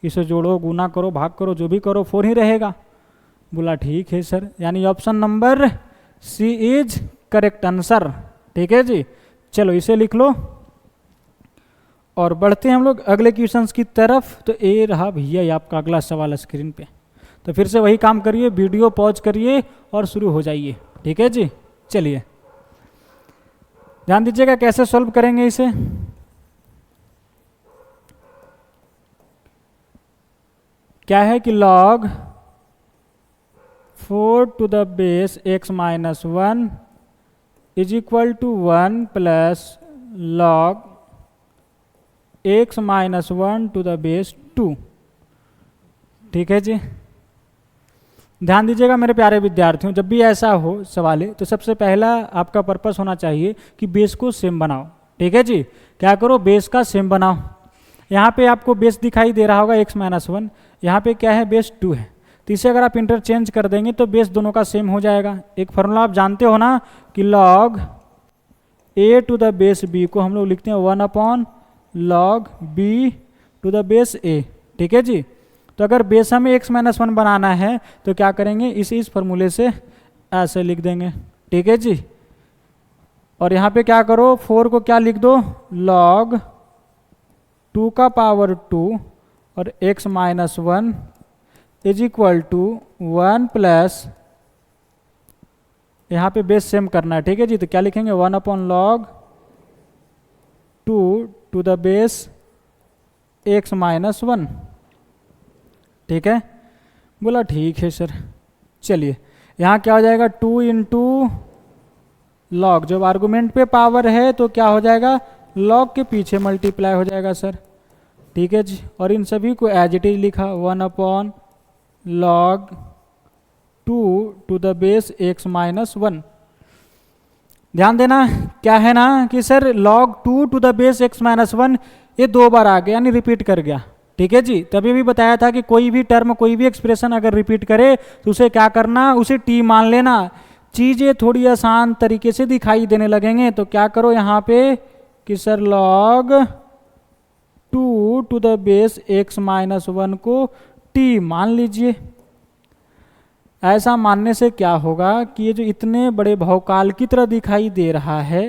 इसे जोड़ो गुना करो भाग करो जो भी करो 4 ही रहेगा। बोला ठीक है सर, यानी option number C is correct answer, ठीक है जी। चलो इसे लिख लो और बढ़ते हैं हम लोग अगले क्वेश्चंस की तरफ। तो ये रहा भैया ये आपका अगला सवाल स्क्रीन पे, तो फिर से वही काम करिए, वीडियो पॉज करिए और शुरू हो जाइए, ठीक है जी। चलिए ध्यान दीजिएगा कैसे सॉल्व करेंगे इसे। क्या है कि log 4 to the base x minus 1 is equal to 1 plus log x minus 1 to the base 2, ठीक है जी। ध्यान दीजिएगा मेरे प्यारे विद्यार्थियों, जब भी ऐसा हो सवाल तो सबसे पहला आपका पर्पस होना चाहिए कि बेस को सेम बनाओ, ठीक है जी। क्या करो बेस का सेम बनाओ। यहाँ पे आपको बेस दिखाई दे रहा होगा x माइनस 1, यहाँ पे क्या है बेस 2 है, तो इसे अगर आप इंटरचेंज कर देंगे तो बेस दोनों का सेम हो जाएगा। एक फार्मूला आप जानते हो ना कि log a to the base b को हम लोग लिखते हैं 1 upon log b to the base a, ठीक है जी। तो अगर बेस हमें x माइनस 1 बनाना है तो क्या करेंगे इस फार्मूले से ऐसे लिख देंगे, ठीक है जी। और यहाँ पे क्या करो 4 को क्या लिख दो log 2 का पावर 2 और x minus 1 is equal to 1 plus, यहाँ पे बेस सेम करना है, ठीक है जी। तो क्या लिखेंगे 1 upon log 2 to the base x minus 1, ठीक है। बोला ठीक है सर। चलिए यहाँ क्या हो जाएगा 2 इंटू लॉग, जब आर्गूमेंट पे पावर है तो क्या हो जाएगा लॉग के पीछे मल्टीप्लाई हो जाएगा सर, ठीक है जी। और इन सभी को एज इट इज लिखा 1 upon log 2 to the base x minus 1। ध्यान देना क्या है ना कि sir log 2 to the base x minus 1 ये 2 बार आ गया यानी रिपीट कर गया, ठीक है जी। तभी भी बताया था कि कोई भी टर्म कोई भी एक्सप्रेशन अगर रिपीट करे तो उसे क्या करना उसे t मान लेना। चीज़ें थोड़ी आसान तरीके से दिखाई देने लगेंगे तो क्या करो यहाँ पे कि sir log 2 to the base x minus 1 को t मान लीजिए। ऐसा मानने से क्या होगा कि ये जो इतने बड़े बहुकाल की तरह दिखाई दे रहा है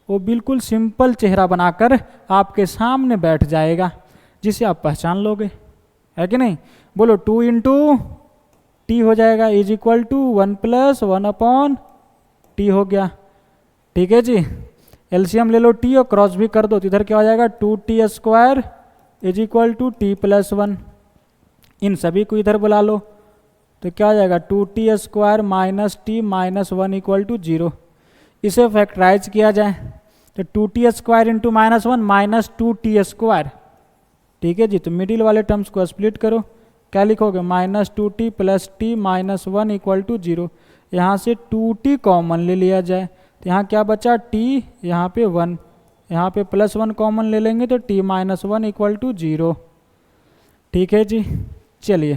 वो बिल्कुल सिंपल चेहरा बनाकर आपके सामने बैठ जाएगा। जिसे आप पहचान लोगे, है कि नहीं। बोलो 2 इंटू टी हो जाएगा is equal to 1 plus 1 upon t हो गया। ठीक है जी, एलसीएम ले लो टी और क्रॉस भी कर दो, तो इधर क्या हो जाएगा 2t square is equal to t plus 1। इन सभी को इधर बुला लो तो क्या हो जाएगा 2t square minus T minus 1 equal to 0। इसे फैक्टराइज किया जाए तो 2t square into minus 1 minus 2t square. ठीक है जी, तो मिडिल वाले टर्म्स को स्प्लिट करो, क्या लिखोगे minus 2t plus t minus 1 equal to 0। यहाँ से 2t कॉमन ले लिया जाए तो यहाँ क्या बचा t, यहाँ पे 1, यहाँ पे प्लस 1 कॉमन ले लेंगे तो t माइनस 1 इक्वल टू 0। ठीक है जी, चलिए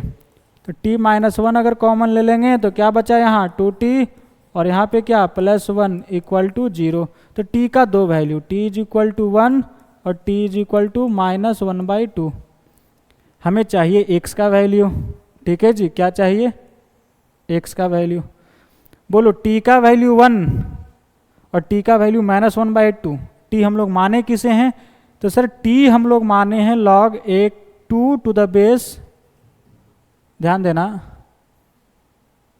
तो t माइनस 1 अगर कॉमन ले लेंगे तो क्या बचा यहाँ 2t और यहाँ पे क्या प्लस 1 इक्वल टू 0। तो t का दो value t is equal to 1 और t is equal to minus 1/2। हमें चाहिए x का वैल्यू। ठीक है जी, क्या चाहिए x का वैल्यू। बोलो t का वैल्यू 1 और t का वैल्यू माइनस 1/2। t हम लोग माने किसे हैं, तो सर t हम लोग माने हैं log 2 टू द बेस, ध्यान देना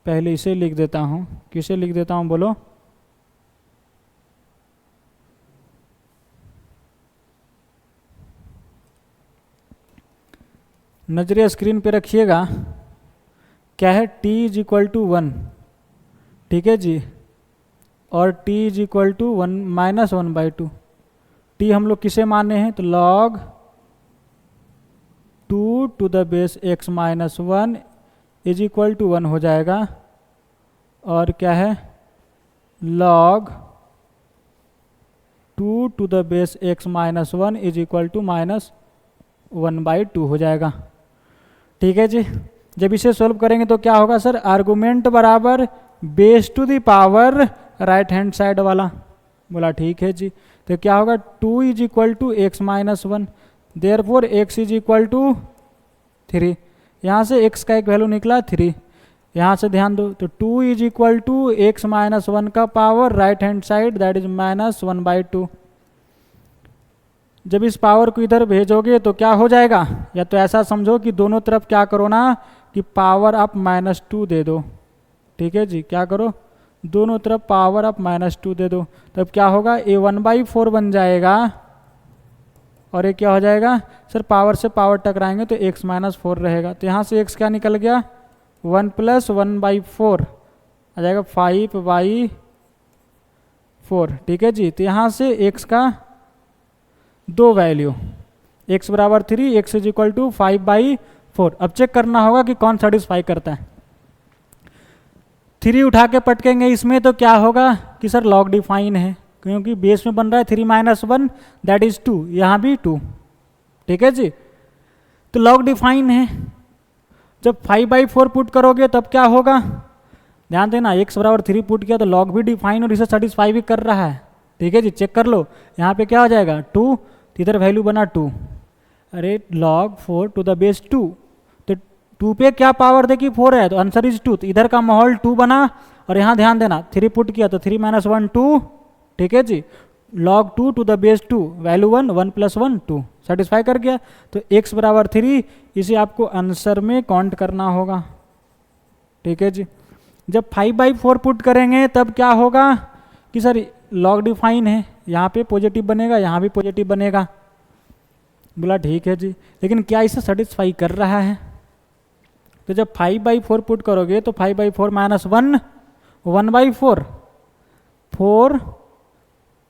पहले इसे लिख देता हूँ, किसे लिख देता हूँ बोलो, नजरिया स्क्रीन पे रखिएगा। क्या है t इज इक्वल टू 1, ठीक है जी, और t is equal to 1 minus 1/2। t हम लोग किसे माने हैं, तो log 2 to the base x minus 1 is equal to 1 हो जाएगा, और क्या है log 2 to the base x minus 1 is equal to minus 1/2 हो जाएगा। ठीक है जी, जब इसे सोल्व करेंगे तो क्या होगा सर, आर्गुमेंट बराबर base to the power right hand side वाला। बोला ठीक है जी, तो क्या होगा 2 is equal to x minus 1, therefore x is equal to 3। यहाँ से x का एक वैल्यू निकला 3, यहाँ से ध्यान दो तो 2 is equal to x minus 1 का power right hand side that is minus 1/2। जब इस पावर को इधर भेजोगे तो क्या हो जाएगा, या तो ऐसा समझो कि दोनों तरफ क्या करो ना कि पावर आप -2 दे दो। ठीक है जी, क्या करो दोनों तरफ पावर आप -2 दे दो, तब क्या होगा ये 1/4 बन जाएगा, और ये क्या हो जाएगा सर पावर से पावर टकराएंगे तो x माइनस 4 रहेगा। तो यहाँ से x क्या निकल गया 1 प्लस 1/4 आ जाएगा 5/4। ठीक है जी, तो यहाँ से x का दो वैल्यू, x बराबर 3, x इज इक्वल टू 5/4। अब चेक करना होगा कि कौन सेटिस्फाई करता है। 3 उठा के पटकेंगे इसमें तो क्या होगा कि सर लॉग डिफाइन है, क्योंकि बेस में बन रहा है 3 माइनस 1 दैट इज 2, यहाँ भी 2। ठीक है जी, तो लॉग डिफाइन है। जब 5/4 पुट करोगे तब क्या होगा, ध्यान देना x बराबर 3 पुट किया तो लॉग भी डिफाइन और इसे सेटिस्फाई भी कर रहा है। ठीक है जी, चेक कर लो यहाँ पे क्या हो जाएगा 2, तो इधर वैल्यू बना 2, अरे log 4 टू द बेस 2, तो 2 पे क्या पावर देखी 4 है तो आंसर इज 2, तो इधर का माहौल 2 बना, और यहाँ ध्यान देना 3 पुट किया तो 3 माइनस 1 2। ठीक है जी, log 2 to the base 2 value 1, 1 plus 1 2, satisfy कर गया। तो x बराबर 3, इसे आपको आंसर में काउंट करना होगा। ठीक है जी, जब 5/4 पुट करेंगे तब क्या होगा कि सर लॉग डिफाइन है, यहाँ पे पॉजिटिव बनेगा यहाँ भी पॉजिटिव बनेगा। बोला ठीक है जी, लेकिन क्या इसे सेटिस्फाई कर रहा है, तो जब 5/4 पुट करोगे तो 5/4 माइनस 1 1/4 4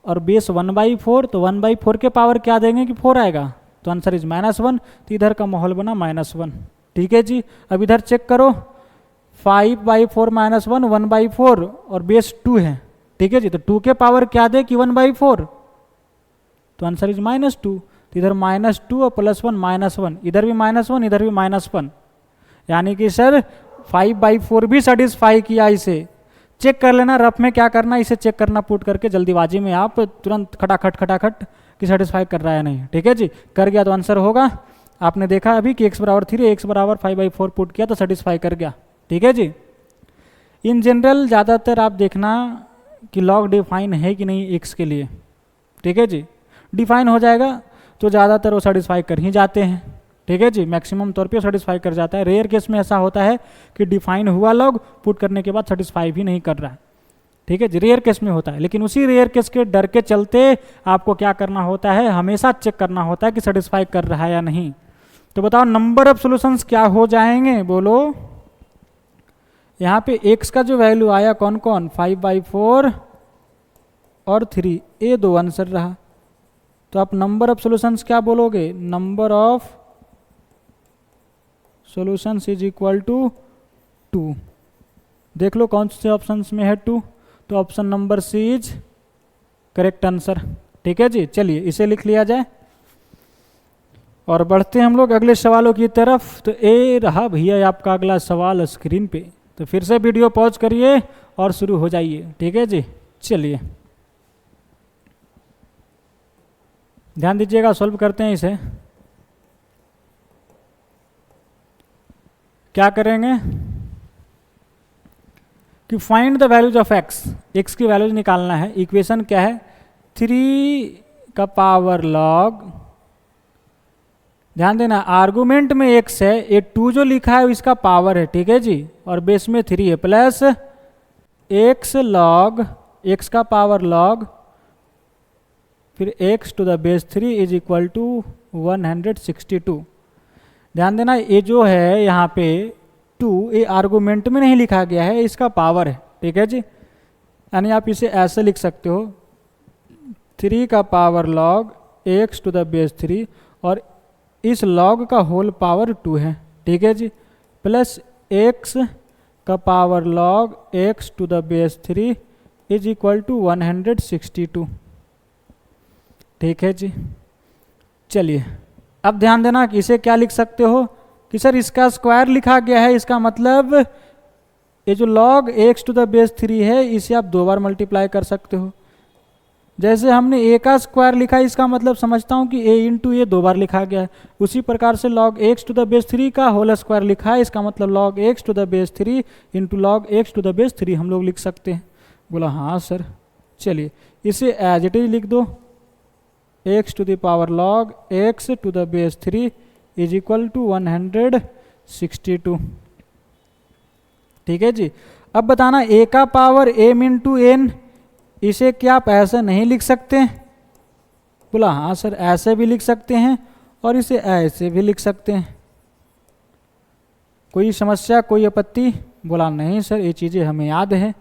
और बेस 1/4, तो 1/4 के पावर क्या देंगे कि 4 आएगा, तो आंसर इज -1, तो इधर का माहौल बना -1। ठीक है जी, अब इधर चेक करो 5/4 माइनस 1 1/4 और बेस 2 है। ठीक है जी, तो 2 के पावर क्या दे कि 1/4, तो आंसर इज -2, तो इधर -2 और +1 -1, इधर भी -1 इधर भी -1, यानी कि सर 5/4 भी सेटिस्फाई किया। इसे चेक कर लेना, रफ में क्या करना इसे चेक करना पुट करके, जल्दीबाजी में आप तुरंत खटाखट कि सेटिस्फाई कर रहा है नहीं। ठीक है जी, कर गया तो आंसर होगा, आपने देखा अभी कि x बराबर 3 x बराबर 5/4 पुट किया तो सेटिस्फाई कर गया। ठीक है जी, इन जनरल ज़्यादातर आप देखना कि लॉग डिफाइन है कि नहीं x के लिए। ठीक है जी, डिफाइन हो जाएगा तो ज़्यादातर वो सेटिस्फाई कर ही जाते हैं। ठीक है जी, मैक्सिमम तौर पे सेटिस्फाई कर जाता है। रेयर केस में ऐसा होता है कि डिफाइन हुआ लॉग पुट करने के बाद सेटिस्फाई भी नहीं कर रहा है। ठीक है जी, रेयर केस में होता है। लेकिन उसी रेयर केस के डर के चलते आपको क्या करना होता है, हमेशा चेक करना होता है कि सेटिस्फाई कर रहा है या नहीं। तो बताओ नंबर ऑफ सॉल्यूशंस क्या हो जाएंगे, बोलो। यहाँ पे x का जो वैल्यू आया कौन कौन, 5/4 और 3, ये 2 आंसर रहा। तो आप नंबर ऑफ सॉल्यूशंस क्या बोलोगे, number of solutions is equal to 2। देख लो कौन से ऑप्शंस में है 2, तो option number C is correct answer. ठीक है जी, चलिए इसे लिख लिया जाए और बढ़ते हैं हम लोग अगले सवालों की तरफ। तो ये रहा भैया आपका अगला सवाल स्क्रीन पे। तो फिर से वीडियो पॉज करिए और शुरू हो जाइए। ठीक है जी, चलिए ध्यान दीजिएगा, सॉल्व करते हैं इसे। क्या करेंगे कि find the values of x की वैल्यूज निकालना है। इक्वेशन क्या है, 3 का पावर लॉग, ध्यान देना आर्गुमेंट में x है, ये 2 जो लिखा है इसका पावर है। ठीक है जी, और बेस में 3 है, प्लस x लॉग x का पावर लॉग फिर x to the base 3 is equal to 162। ध्यान देना ये जो है यहाँ पे 2, ये आर्गुमेंट में नहीं लिखा गया है, इसका पावर है। ठीक है जी, यानी आप इसे ऐसे लिख सकते हो, 3 का power log x to the base 3 और इस लॉग का होल पावर 2 है। ठीक है जी, प्लस x का power log x to the base 3 is equal to 162। ठीक है जी, चलिए अब ध्यान देना कि इसे क्या लिख सकते हो कि सर इसका स्क्वायर लिखा गया है, इसका मतलब ये जो log x to the base 3 है इसे आप 2 बार मल्टीप्लाई कर सकते हो। जैसे हमने a का स्क्वायर लिखा है, इसका मतलब समझता हूँ कि a इंटू ए 2 बार लिखा गया है। उसी प्रकार से log x to the base 3 का होल स्क्वायर लिखा है, इसका मतलब log x to the base 3 into log x to the base 3 हम लोग लिख सकते हैं। बोला हाँ सर, चलिए इसे एज इट इज लिख दो, x to the power log x to the base 3 is equal to 162। ठीक है जी, अब बताना a का पावर m इंटू n, इसे क्या आप ऐसे नहीं लिख सकते? बोला हाँ सर, ऐसे भी लिख सकते हैं और इसे ऐसे भी लिख सकते हैं। कोई समस्या, कोई आपत्ति? बोला नहीं सर, ये चीज़ें हमें याद है।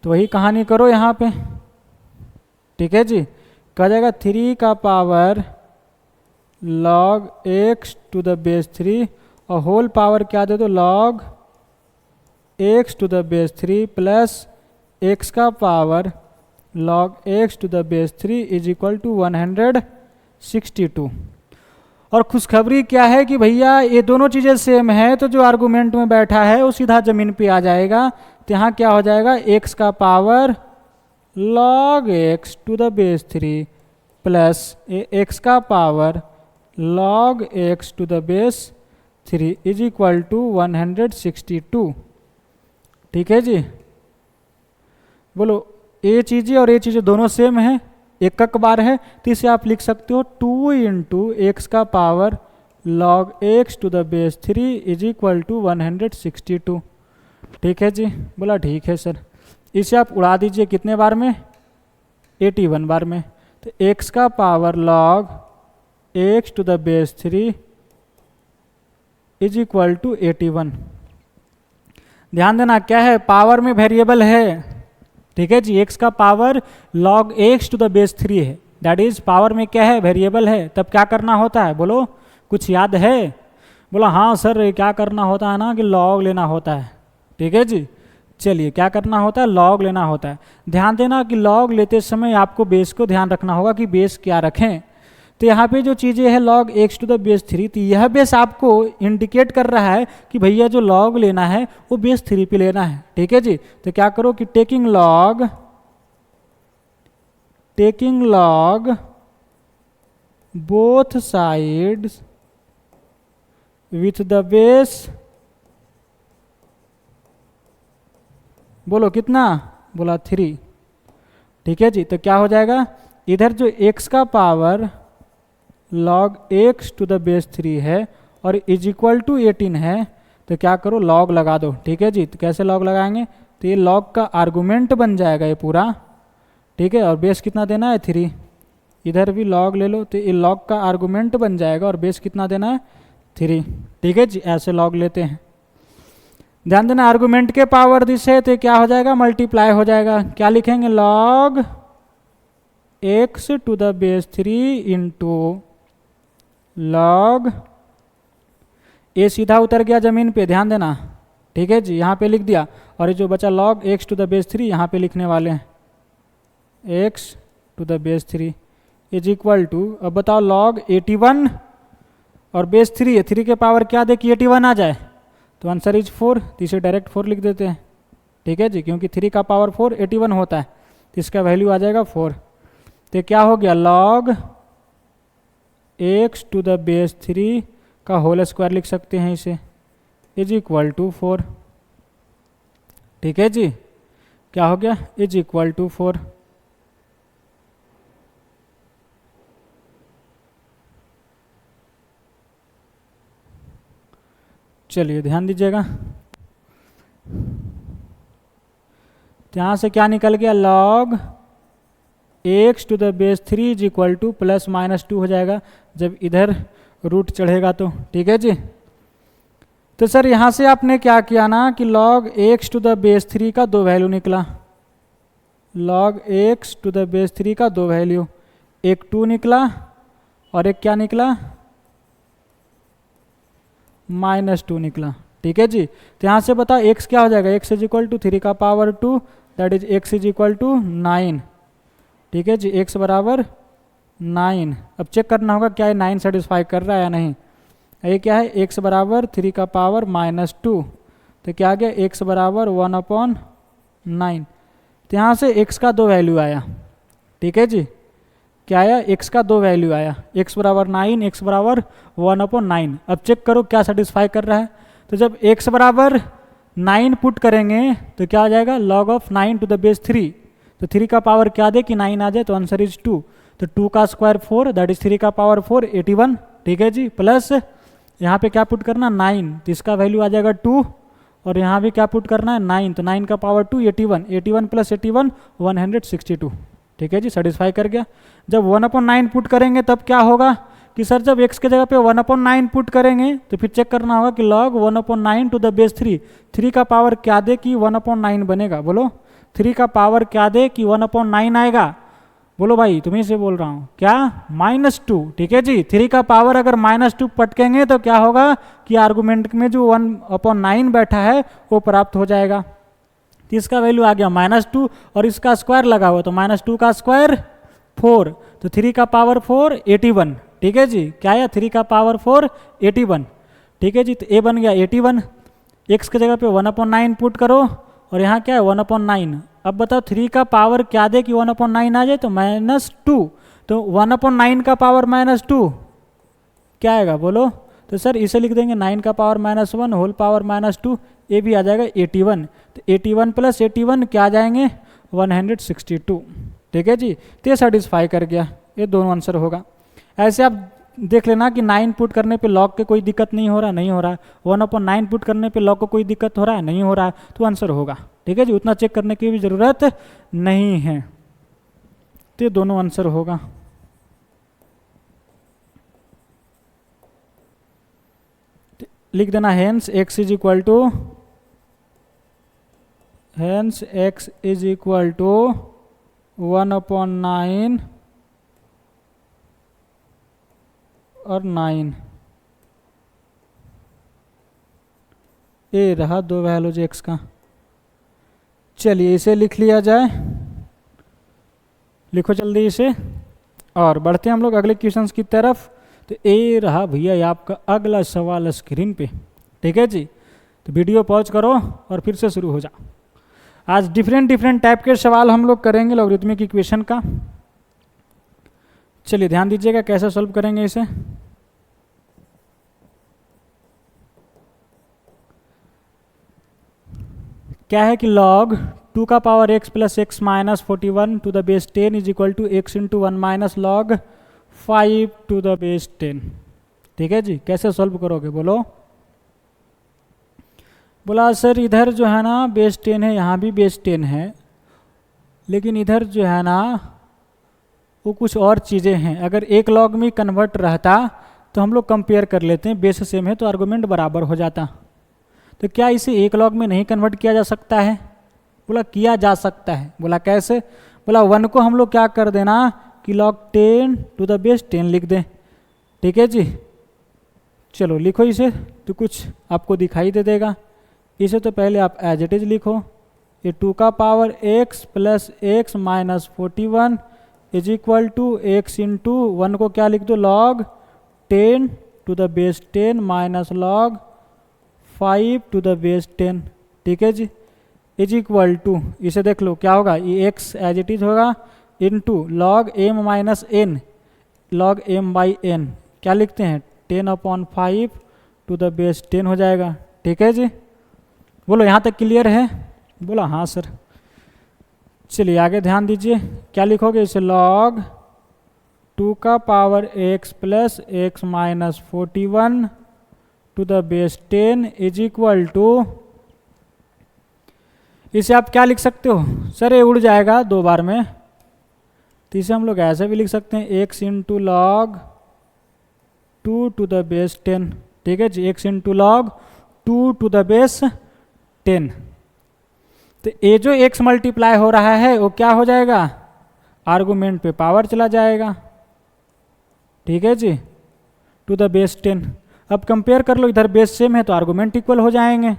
तो वही कहानी करो यहाँ पे। ठीक है जी, कहा जाएगा 3 का power log x to the base 3 और होल पावर क्या दे दो, लॉग x to the base 3 plus x का power log x to the base 3 is equal to 162। और खुशखबरी क्या है कि भैया ये दोनों चीज़ें सेम है, तो जो आर्गुमेंट में बैठा है वो सीधा ज़मीन पे आ जाएगा। तो यहाँ क्या हो जाएगा, x का power log x to the base 3 plus x का power log x to the base 3 is equal to 162। ठीक है जी, बोलो ये चीज़ें और ये चीज़ें दोनों सेम है, एक बार है, तो इसे आप लिख सकते हो 2 इंटू एक्स का power log x to the base 3 is equal to 162। ठीक है जी, बोला ठीक है सर। इसे आप उड़ा दीजिए कितने बार में, 81 बार में। तो x का power log x to the base 3 is equal to 81। ध्यान देना क्या है, पावर में वेरिएबल है। ठीक है जी, x का power log x to the base 3 है, दैट इज पावर में क्या है, वेरिएबल है। तब क्या करना होता है, बोलो कुछ याद है? बोला हाँ सर, क्या करना होता है ना कि log लेना होता है। ठीक है जी, चलिए क्या करना होता है, log लेना होता है। ध्यान देना कि log लेते समय आपको बेस को ध्यान रखना होगा कि बेस क्या रखें। तो यहाँ पे जो चीज़ें है log x to the base 3, तो यह बेस आपको इंडिकेट कर रहा है कि भैया जो log लेना है वो बेस 3 पे लेना है। ठीक है जी, तो क्या करो कि taking log both sides with the base, बोलो कितना, बोला 3। ठीक है जी, तो क्या हो जाएगा, इधर जो x का power log x to the base 3 है और इज इक्वल टू 18 है, तो क्या करो log लगा दो। ठीक है जी, तो कैसे log लगाएंगे, तो ये log का आर्गूमेंट बन जाएगा ये पूरा। ठीक है, और बेस कितना देना है 3, इधर भी log ले लो, तो ये log का आर्गूमेंट बन जाएगा और बेस कितना देना है 3। ठीक है जी, ऐसे log लेते हैं। ध्यान देना आर्गूमेंट के पावर दिस है तो क्या हो जाएगा, मल्टीप्लाई हो जाएगा। क्या लिखेंगे, log x to the base 3 into log, ये सीधा उतर गया जमीन पे, ध्यान देना। ठीक है जी, यहाँ पे लिख दिया, और ये जो बचा log x to the base 3 यहाँ पे लिखने वाले हैं, x to the base 3 is equal to, अब बताओ log 81 और बेस 3 है, 3 के पावर क्या दे कि 81 आ जाए, तो आंसर इज 4, तो इसे डायरेक्ट 4 लिख देते हैं। ठीक है जी, क्योंकि 3 का पावर 4 81 होता है, तो इसका वैल्यू आ जाएगा 4। तो क्या हो गया, log x to the base 3 का होल स्क्वायर लिख सकते हैं इसे, इज इक्वल टू 4। ठीक है जी, क्या हो गया, इज इक्वल टू 4। चलिए ध्यान दीजिएगा, यहाँ से क्या निकल गया, log x to the base 3 is equal to plus minus 2 हो जाएगा जब इधर रूट चढ़ेगा तो। ठीक है जी, तो सर यहाँ से आपने क्या किया ना कि log x to the base 3 का 2 वैल्यू निकला, log x to the base 3 का 2 वैल्यू, एक 2 निकला और एक क्या निकला, -2 निकला। ठीक है जी, तो यहाँ से बताओ x क्या हो जाएगा, x इज इक्वल टू 3 का power 2, that is x is equal to 9। ठीक है जी, x बराबर 9। अब चेक करना होगा क्या ये 9 सेटिस्फाई कर रहा है या नहीं। ये क्या है, x बराबर 3 का पावर -2, तो क्या आ गया, x बराबर 1/9। तो यहाँ से x का 2 वैल्यू आया। ठीक है जी, क्या आया, x का 2 वैल्यू आया, x बराबर 9, x बराबर 1/9। अब चेक करो क्या सेटिस्फाई कर रहा है, तो जब x बराबर 9 पुट करेंगे तो क्या आ जाएगा, log of 9 to the base 3, तो 3 का पावर क्या दे कि 9 आ जाए, तो आंसर इज 2। तो 2 का स्क्वायर 4, दैट इज 3 का पावर 4 81। ठीक है जी, प्लस यहाँ पे क्या पुट करना 9, तो इसका वैल्यु आ जाएगा 2, और यहाँ भी क्या पुट करना है 9, तो 9 का पावर 2 81, 81 प्लस 81 162। ठीक है जी, सेटिस्फाई कर गया। जब 1/9 पुट करेंगे तब क्या होगा कि सर जब x के जगह पे 1/9 पुट करेंगे तो फिर चेक करना होगा कि log 1/9 टू द बेस 3, 3 का पावर क्या दे कि 1/9 बनेगा, बोलो 3 का पावर क्या दे कि 1/9 आएगा, बोलो भाई तुम्ही से बोल रहा हूँ, क्या -2। ठीक है जी, 3 का पावर अगर -2 पटकेंगे तो क्या होगा कि आर्गूमेंट में जो 1/9 बैठा है वो प्राप्त हो जाएगा। तो इसका वैल्यू आ गया -2 और इसका स्क्वायर लगा हुआ, तो -2 का स्क्वायर 4, तो 3 का पावर 4 81। ठीक है जी, क्या आया, 3 का पावर 4 81। ठीक है जी, तो a बन गया 81, x के जगह पे 1/9 पुट करो और यहाँ क्या है 1/9। अब बताओ 3 का पावर क्या दे कि 1/9 आ जाए, तो -2, तो 1/9 का पावर -2 क्या आएगा बोलो, तो सर इसे लिख देंगे 9 का पावर -1 होल पावर -2, ये भी आ जाएगा 81, तो 81 प्लस 81 क्या आ जाएंगे 162। ठीक है जी, तो ये सेटिस्फाई कर गया, ये दोनों आंसर होगा। ऐसे आप देख लेना कि 9 पुट करने पे लॉग के कोई दिक्कत नहीं हो रहा, नहीं हो रहा है, 1/9 पुट करने पे लॉग को कोई दिक्कत हो रहा है, नहीं हो रहा है, तो आंसर होगा। ठीक है जी, उतना चेक करने की भी ज़रूरत नहीं है, तो ये दोनों आंसर होगा। लिख देना hence x is equal to, hence x is equal to 1/9 और 9। ये रहा 2 वैल्यूज x का। चलिए इसे लिख लिया जाए, लिखो जल्दी इसे, और बढ़ते हैं हम लोग अगले क्वेश्चंस की तरफ। तो ये रहा भैया ये आपका अगला सवाल स्क्रीन पे। ठीक है जी, तो वीडियो पॉज करो और फिर से शुरू हो जाओ। आज डिफरेंट टाइप के सवाल हम लोग करेंगे लॉगरिथमिक इक्वेशन का। चलिए ध्यान दीजिएगा कैसे सॉल्व करेंगे इसे। क्या है कि log 2 का power x plus x minus 41 to the base 10 is equal to x into 1 minus log 5 to the base 10। ठीक है जी, कैसे सॉल्व करोगे बोलो? बोला सर इधर जो है ना बेस 10 है, यहाँ भी बेस 10 है, लेकिन इधर जो है ना वो कुछ और चीज़ें हैं। अगर एक लॉग में कन्वर्ट रहता तो हम लोग कंपेयर कर लेते हैं, बेस सेम है तो आर्गूमेंट बराबर हो जाता। तो क्या इसे एक लॉग में नहीं कन्वर्ट किया जा सकता है? बोला किया जा सकता है। बोला कैसे? बोला 1 को हम लोग क्या कर देना कि log 10 टू द बेस 10 लिख दें। ठीक है जी, चलो लिखो इसे तो कुछ आपको दिखाई दे देगा। इसे तो पहले आप एज इट इज लिखो, ये 2 का power x plus x minus 41 is equal to x into 1 को क्या लिख दो log 10 to the base 10 minus log 5 to the base 10। ठीक है जी, इज इक्वल टू, इसे देख लो क्या होगा, ये x एज इट इज होगा into log m minus n log m by n, क्या लिखते हैं 10/5 टू द बेस 10 हो जाएगा। ठीक है जी, बोलो यहाँ तक क्लियर है? बोला हाँ सर। चलिए आगे ध्यान दीजिए, क्या लिखोगे इसे log 2 का power x plus x minus 41 to the base 10 is equal to, इसे आप क्या लिख सकते हो सर? ये उड़ जाएगा 2 बार में, तो इसे हम लोग ऐसे भी लिख सकते हैं x into log 2 to the base 10। ठीक है जी, x into log 2 to the base 10। तो ये जो x मल्टीप्लाई हो रहा है वो क्या हो जाएगा, आर्गूमेंट पे पावर चला जाएगा। ठीक है जी, टू द बेस 10। अब कंपेयर कर लो, इधर बेस सेम है तो आर्गूमेंट इक्वल हो जाएंगे।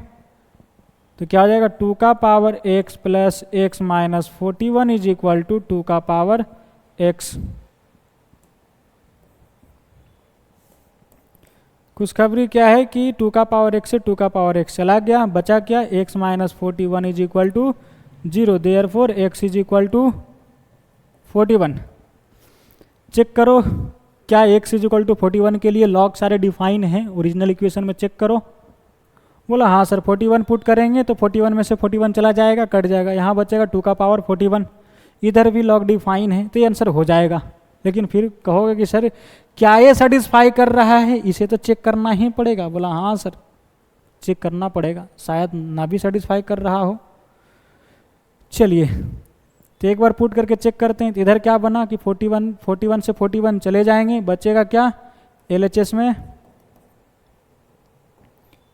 तो क्या हो जाएगा 2 का power x plus x minus 41 is equal to 2 का पावर x। खुशखबरी क्या है कि 2 का पावर x से 2 का पावर x चला गया, बचा क्या x minus 41 is equal to 0, therefore x is equal to 41। Check करो क्या x इज इक्वल टू 41 के लिए लॉग सारे डिफाइन हैं ओरिजिनल इक्वेशन में, चेक करो। बोला हाँ सर, 41 पुट करेंगे तो 41 में से 41 चला जाएगा, कट जाएगा, यहाँ बचेगा 2 का पावर 41। इधर भी लॉग डिफाइन है तो ये आंसर हो जाएगा। लेकिन फिर कहोगे कि सर क्या ये सेटिस्फाई कर रहा है, इसे तो चेक करना ही पड़ेगा। बोला हाँ सर, चेक करना पड़ेगा, शायद ना भी सेटिस्फाई कर रहा हो। चलिए तो एक बार पुट करके चेक करते हैं। तो इधर क्या बना कि 41 से 41 चले जाएंगे, बचेगा क्या LHS में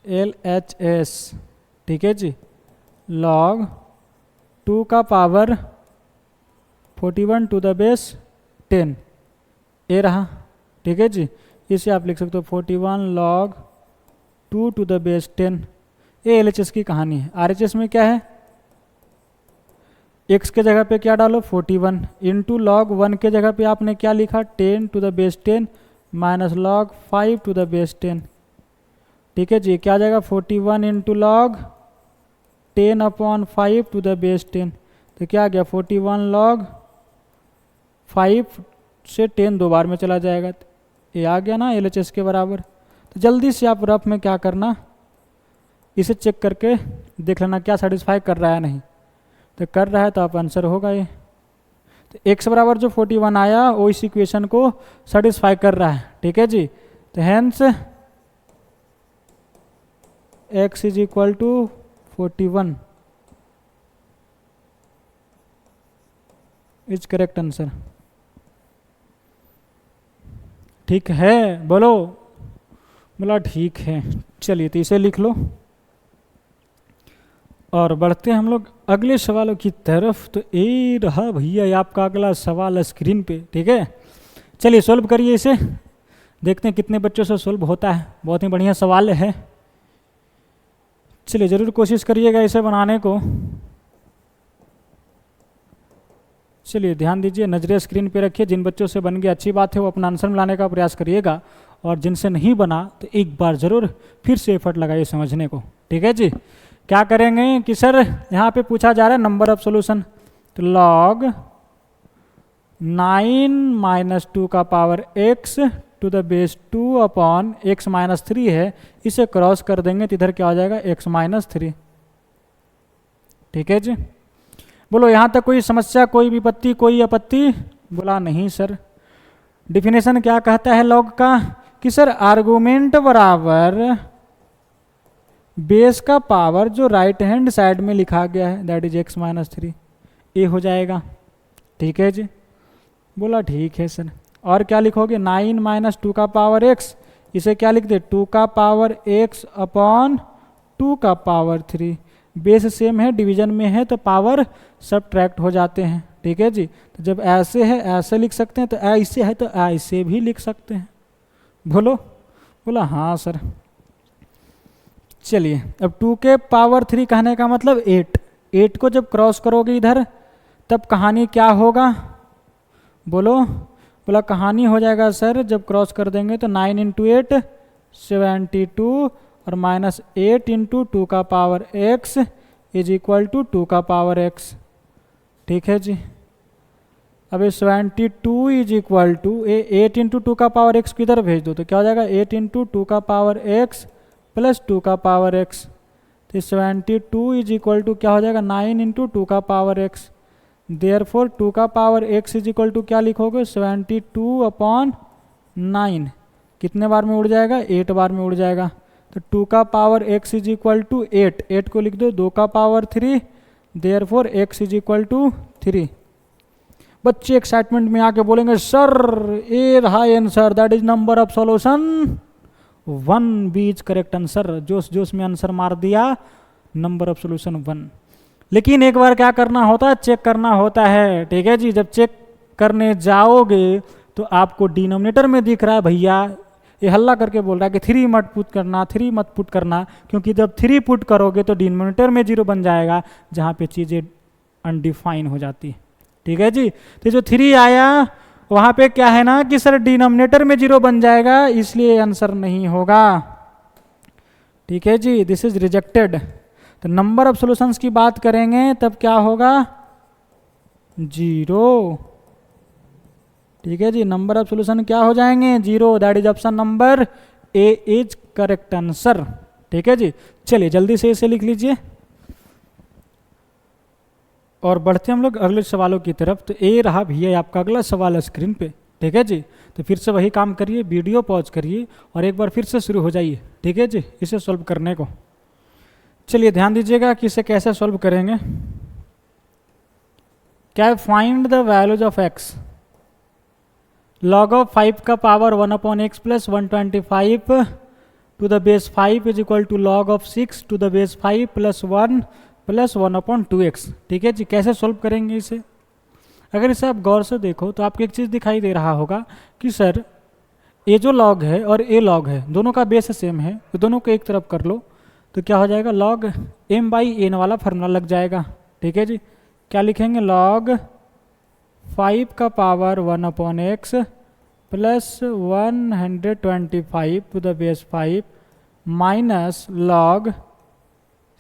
LHS। ठीक है जी, log 2 का पावर 41 टू द बेस 10 ये रहा। ठीक है जी, इसे आप लिख सकते हो 41 log 2 टू द बेस 10। ये LHS की कहानी है। RHS में क्या है, x के जगह पे क्या डालो 41 इंटू log 1 के जगह पे आपने क्या लिखा 10 to the base 10 minus log 5 to the base 10। ठीक है जी, क्या आ जाएगा 41 into log 10/5 to the base 10। तो क्या आ गया 41 log 5 से 10 2 बार में चला जाएगा, ये आ गया ना LHS के बराबर। तो जल्दी से आप रफ में क्या करना, इसे चेक करके देख लेना क्या सेटिस्फाई कर रहा है नहीं, तो कर रहा है तो आप आंसर होगा ये। तो x बराबर जो 41 आया वो इस इक्वेशन को सेटिस्फाई कर रहा है। ठीक है जी, तो hence x is equal to 41 is correct answer. ठीक है बोलो? बोला ठीक है। चलिए तो इसे लिख लो और बढ़ते हैं हम लोग अगले सवालों की तरफ। तो ये रहा भैया ये आपका अगला सवाल स्क्रीन पे। ठीक है, चलिए सोल्व करिए इसे, देखते हैं कितने बच्चों से सोल्व होता है। बहुत ही बढ़िया सवाल है, चलिए ज़रूर कोशिश करिएगा इसे बनाने को। चलिए ध्यान दीजिए, नजरें स्क्रीन पे रखिए। जिन बच्चों से बन गया अच्छी बात है, वो अपना आंसर मिलाने का प्रयास करिएगा, और जिनसे नहीं बना तो एक बार ज़रूर फिर से एफर्ट लगाइए समझने को। ठीक है जी, क्या करेंगे कि सर यहाँ पे पूछा जा रहा है नंबर ऑफ सॉल्यूशन, तो log 9 माइनस 2 का power x to the base 2 upon x minus 3 है, इसे क्रॉस कर देंगे तो इधर क्या हो जाएगा x माइनस 3। ठीक है जी, बोलो यहाँ तक कोई समस्या, कोई विपत्ति, कोई आपत्ति? बोला नहीं सर। डिफिनेशन क्या कहता है लॉग का कि सर आर्गुमेंट बराबर बेस का पावर जो राइट हैंड साइड में लिखा गया है दैट इज x माइनस 3 ये हो जाएगा। ठीक है जी, बोला ठीक है सर। और क्या लिखोगे 9 माइनस 2 का पावर x, इसे क्या लिख दे 2 का पावर x अपॉन 2 का पावर 3। बेस सेम है, डिवीजन में है तो पावर सबट्रैक्ट हो जाते हैं। ठीक है जी, तो जब ऐसे है ऐसे लिख सकते हैं, तो ऐसे है तो ऐसे भी लिख सकते हैं। बोलो, बोला हाँ सर। चलिए अब 2 के पावर 3 कहने का मतलब 8 को जब क्रॉस करोगे इधर तब कहानी क्या होगा, बोलो। बोला कहानी हो जाएगा सर जब क्रॉस कर देंगे तो 9 इंटू 8 72 और माइनस 8 इंटू 2 का power x is equal to 2 का पावर x। ठीक है जी, अब 72 इज इक्वल टू 8 इंटू 2 का पावर x किधर भेज दो तो क्या हो जाएगा 8 इंटू 2 का पावर x प्लस 2 का पावर x। तो 72 इज इक्वल टू क्या हो जाएगा 9 इंटू 2 का पावर x। देयरफॉर 2 का power x is equal to क्या लिखोगे 72 अपॉन 9, कितने बार में उड़ जाएगा 8 बार में उड़ जाएगा। तो 2 का power x is equal to 8 को लिख दो 2 का power 3, therefore x is equal to 3। बच्चे एक्साइटमेंट में आके बोलेंगे सर ए रहा answer that is number of solution 1, B is correct answer. जोश जोश में आंसर मार दिया, नंबर ऑफ सॉल्यूशन 1। लेकिन एक बार क्या करना होता है, चेक करना होता है। ठीक है जी, जब चेक करने जाओगे तो आपको डिनोमिनेटर में दिख रहा है भैया ये हल्ला करके बोल रहा है कि 3 मत पुट करना, 3 मत पुट करना, क्योंकि जब 3 पुट करोगे तो डिनोमिनेटर में 0 बन जाएगा जहाँ पे चीज़ें अनडिफाइन हो जाती है। ठीक है जी, तो जो 3 आया वहाँ पे क्या है ना कि सर डिनोमिनेटर में 0 बन जाएगा, इसलिए आंसर नहीं होगा। ठीक है जी, दिस इज रिजेक्टेड। तो नंबर ऑफ सॉल्यूशंस की बात करेंगे तब क्या होगा 0। ठीक है जी, नंबर ऑफ सॉल्यूशन क्या हो जाएंगे 0, that is option number A is correct answer. ठीक है जी, चलिए जल्दी से इसे लिख लीजिए और बढ़ते हम लोग अगले सवालों की तरफ। तो ए रहा भैया आपका अगला सवाल है स्क्रीन पे। ठीक है जी, तो फिर से वही काम करिए, वीडियो पॉज करिए और एक बार फिर से शुरू हो जाइए। ठीक है जी, इसे सॉल्व करने को चलिए ध्यान दीजिएगा कि इसे कैसे सॉल्व करेंगे। क्या है find the values of x, log of 5 का power 1 upon x plus 125 to the base 5 is equal to log of 6 to the base 5 plus 1 upon 2x। ठीक है जी, कैसे सॉल्व करेंगे इसे। अगर इसे आप गौर से देखो तो आपको एक चीज़ दिखाई दे रहा होगा कि सर ये जो लॉग है और ए लॉग है दोनों का बेस सेम है, तो दोनों को एक तरफ कर लो तो क्या हो जाएगा लॉग m बाई एन वाला फार्मूला लग जाएगा। ठीक है जी, क्या लिखेंगे लॉग 5 का power 1 upon x plus 125 to the base 5 minus log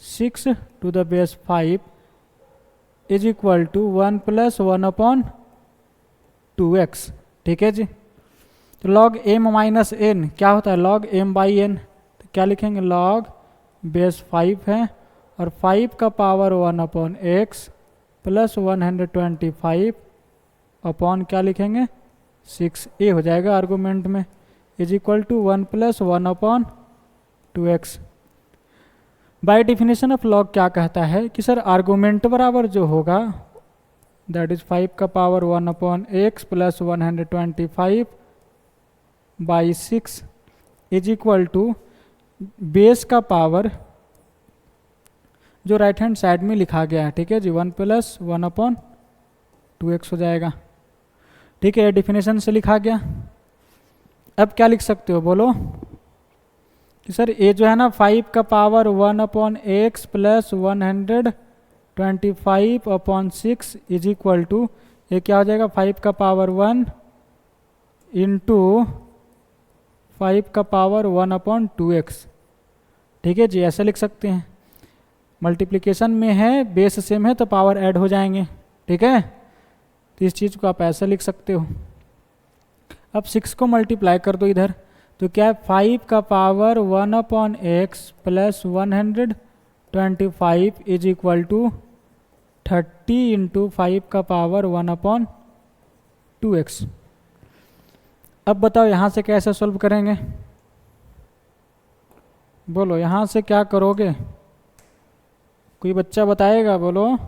6 to the base 5 is equal to 1 plus 1 upon 2x। ठीक है जी, तो लॉग m माइनस n क्या होता है लॉग m बाई n। तो क्या लिखेंगे लॉग बेस 5 है और 5 का power 1 upon x plus 125 upon क्या लिखेंगे 6, ए हो जाएगा आर्गूमेंट में, is equal to 1 plus 1 upon 2x। By definition of log क्या कहता है कि सर आर्गूमेंट बराबर जो होगा दैट इज 5 का power 1 upon x plus 125 by 6 is equal to base का पावर जो राइट हैंड साइड में लिखा गया है। ठीक है जी, 1 प्लस 1 अपॉन 2x हो जाएगा। ठीक है, डिफिनेशन से लिखा गया। अब क्या लिख सकते हो बोलो कि सर ये जो है ना 5 का power 1 upon x plus 125 upon 6 is equal to ये क्या हो जाएगा 5 का पावर 1 इंटू 5 का पावर 1 अपॉन 2x। ठीक है जी, ऐसे लिख सकते हैं। मल्टीप्लिकेशन में है, बेस सेम है तो पावर ऐड हो जाएंगे। ठीक है, तो इस चीज़ को आप ऐसे लिख सकते हो। अब 6 को मल्टीप्लाई कर दो इधर तो क्या है 5 का power 1 upon x plus 125 is equal to 30 into 5 का पावर 1 अपॉन 2x। अब बताओ यहाँ से कैसे सॉल्व करेंगे, बोलो यहाँ से क्या करोगे, कोई बच्चा बताएगा, बोलो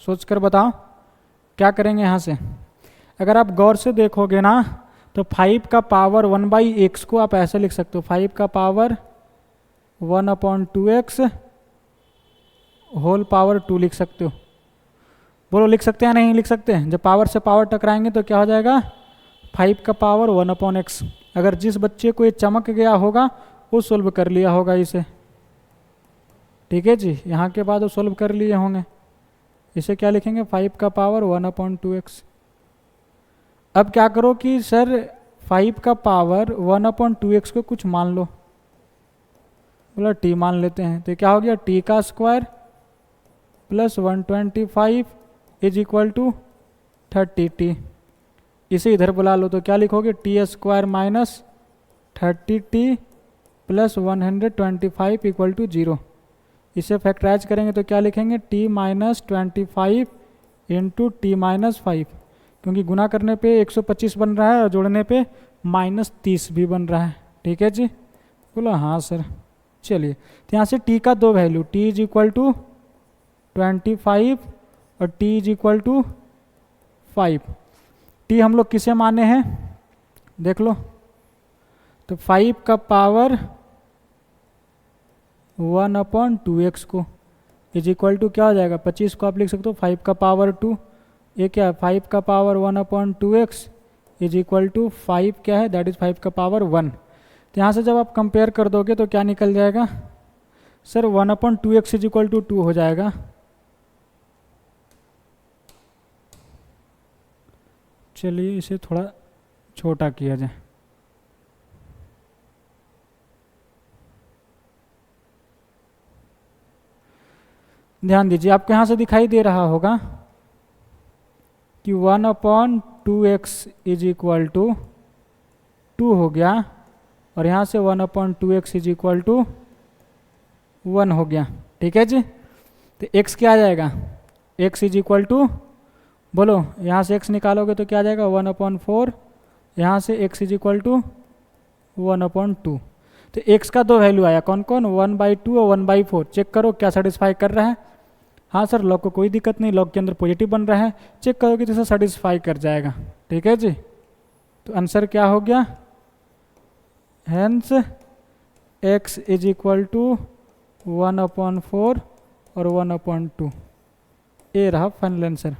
सोच कर बताओ क्या करेंगे यहाँ से। अगर आप गौर से देखोगे ना तो 5 का पावर 1/x को आप ऐसे लिख सकते हो, 5 का पावर 1/2x होल पावर 2 लिख सकते हो। बोलो लिख सकते हैं नहीं लिख सकते हैं? जब पावर से पावर टकराएंगे तो क्या हो जाएगा, 5 का पावर 1/x। अगर जिस बच्चे को ये चमक गया होगा वो सोल्व कर लिया होगा इसे, ठीक है जी, यहाँ के बाद वो सोल्व कर लिए होंगे। इसे क्या लिखेंगे, 5 का पावर 1/2x। अब क्या करो कि सर 5 का पावर 1/2x को कुछ मान लो, बोला t मान लेते हैं, तो क्या हो गया, t का square plus 125 is equal to 30t। इसे इधर बुला लो तो क्या लिखोगे, t square minus 30t plus 125 equal to 0। इसे फैक्टराइज करेंगे तो क्या लिखेंगे, t minus 25 into t minus 5, क्योंकि गुना करने पे 125 बन रहा है और जोड़ने पे -30 भी बन रहा है, ठीक है जी। बोलो हाँ सर। चलिए तो यहाँ से t का दो value, t is equal to 25 और t is equal to 5। t हम लोग किसे माने हैं देख लो, तो 5 का पावर 1/2x को इज इक्वल टू क्या हो जाएगा, 25 को आप लिख सकते हो 5 का पावर 2, ये क्या है 5 का power 1/2x is equal to 5 क्या है, दैट इज 5 का पावर 1। तो यहाँ से जब आप कंपेयर कर दोगे तो क्या निकल जाएगा sir, 1/2x is equal to 2 हो जाएगा। चलिए इसे थोड़ा छोटा किया जाए, ध्यान दीजिए आपको यहाँ से दिखाई दे रहा होगा कि 1/2x इज इक्वल टू 2 हो गया और यहाँ से 1/2x इज इक्वल टू 1 हो गया, ठीक है जी। तो x क्या आ जाएगा, x इज इक्वल टू, बोलो यहाँ से x निकालोगे तो क्या आ जाएगा 1/4, यहाँ से x इज इक्वल टू 1/2। तो x का दो वैल्यू आया, कौन कौन, 1/2 और 1/4। चेक करो क्या सेटिस्फाई कर रहा है। हाँ सर लॉग को कोई दिक्कत नहीं, लॉग के अंदर पॉजिटिव बन रहा है, चेक करोगे तो इसे सेटिस्फाई कर जाएगा, ठीक है जी। तो आंसर क्या हो गया, hence x is equal to 1/4 और 1/2, ये रहा फाइनल आंसर,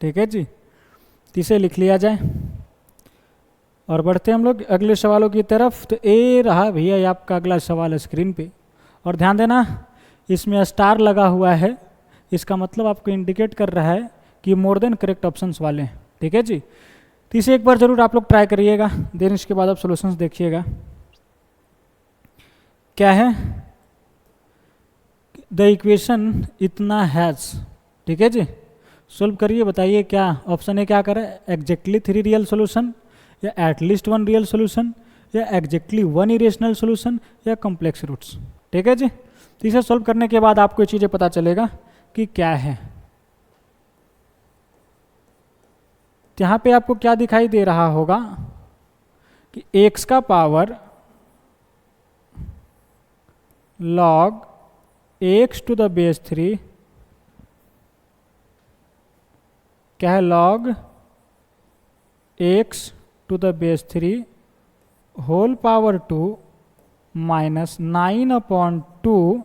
ठीक है जी। तो इसे लिख लिया जाए और बढ़ते हम लोग अगले सवालों की तरफ। तो ये रहा भैया ये आपका अगला सवाल स्क्रीन पे, और ध्यान देना इसमें स्टार लगा हुआ है, इसका मतलब आपको इंडिकेट कर रहा है कि मोर देन करेक्ट ऑप्शंस वाले हैं, ठीक है जी। तो इसे एक बार जरूर आप लोग ट्राई करिएगा, देन इसके बाद आप सॉल्यूशंस देखिएगा। क्या है, द इक्वेशन इतना हैज, ठीक है जी। सोल्व करिए, बताइए क्या ऑप्शन है, क्या करें, एग्जैक्टली 3 रियल सोल्यूशन या एटलीस्ट 1 रियल सोल्यूशन या एग्जैक्टली 1 इरेशनल सोल्यूशन या कॉम्प्लेक्स रूट्स, ठीक है जी। तो इसे सोल्व करने के बाद आपको ये चीज़ें पता चलेगा कि क्या है। यहाँ पे आपको क्या दिखाई दे रहा होगा कि x का power log x to the base 3 क्या है, log x to the base 3 whole power 2 minus 9/2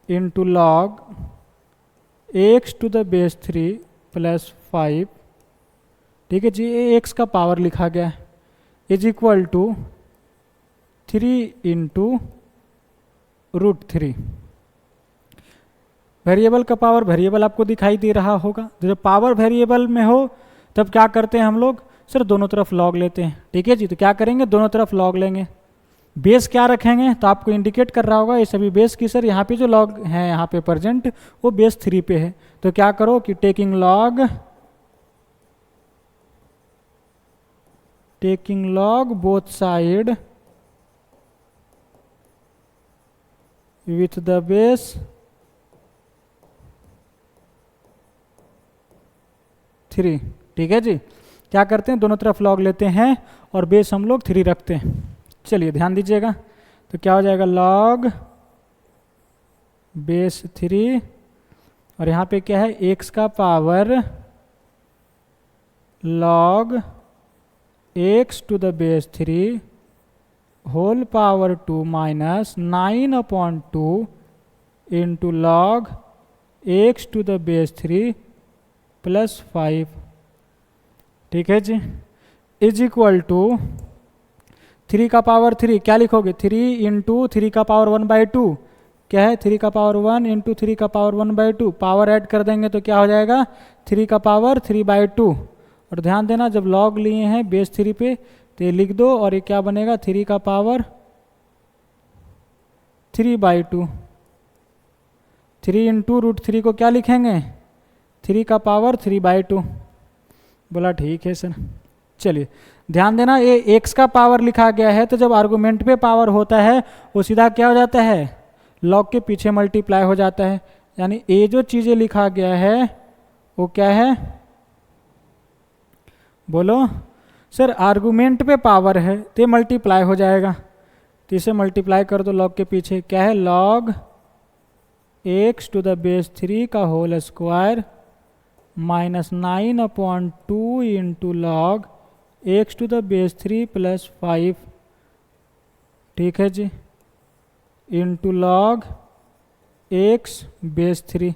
into log x to the base 3 plus 5, ठीक है जी। ये x का पावर लिखा गया है is equal to 3 into √3। Variable का पावर वेरिएबल आपको दिखाई दे रहा होगा, जब पावर वेरिएबल में हो तब क्या करते हैं हम लोग, सर दोनों तरफ लॉग लेते हैं, ठीक है जी। तो क्या करेंगे, दोनों तरफ लॉग लेंगे, बेस क्या रखेंगे, तो आपको इंडिकेट कर रहा होगा ये सभी बेस की, सर यहाँ पे जो लॉग है यहाँ पे प्रेजेंट वो बेस 3 पे है। तो क्या करो कि taking log both side with the base 3, ठीक है जी। क्या करते हैं, दोनों तरफ लॉग लेते हैं और बेस हम लोग 3 रखते हैं। चलिए ध्यान दीजिएगा, तो क्या हो जाएगा लॉग बेस 3 और यहाँ पे क्या है x का power log x to the base 3 whole power 2 minus 9/2 into log x to the base 3 plus 5, ठीक है जी, इज इक्वल टू 3 का पावर 3 क्या लिखोगे, 3 इंटू 3 का पावर 1/2 क्या है, 3 का पावर 1 इंटू 3 का पावर 1/2, पावर ऐड कर देंगे तो क्या हो जाएगा 3 का पावर 3/2। और ध्यान देना जब लॉग लिए हैं बेस 3 पे तो ये लिख दो और ये क्या बनेगा 3 का पावर 3/2, 3 इंटू √3 को क्या लिखेंगे 3 का पावर 3/2। बोला ठीक है सर। चलिए ध्यान देना ये x का पावर लिखा गया है तो जब आर्गुमेंट पे पावर होता है वो सीधा क्या हो जाता है लॉग के पीछे मल्टीप्लाई हो जाता है, यानी ये जो चीज़ें लिखा गया है वो क्या है, बोलो सर आर्गुमेंट पे पावर है तो ये मल्टीप्लाई हो जाएगा, तो इसे मल्टीप्लाई कर दो लॉग के पीछे, क्या है log x to the base 3 का whole square minus 9/2 into log x to the base 3 plus 5, ठीक है जी, इंटू log x बेस 3।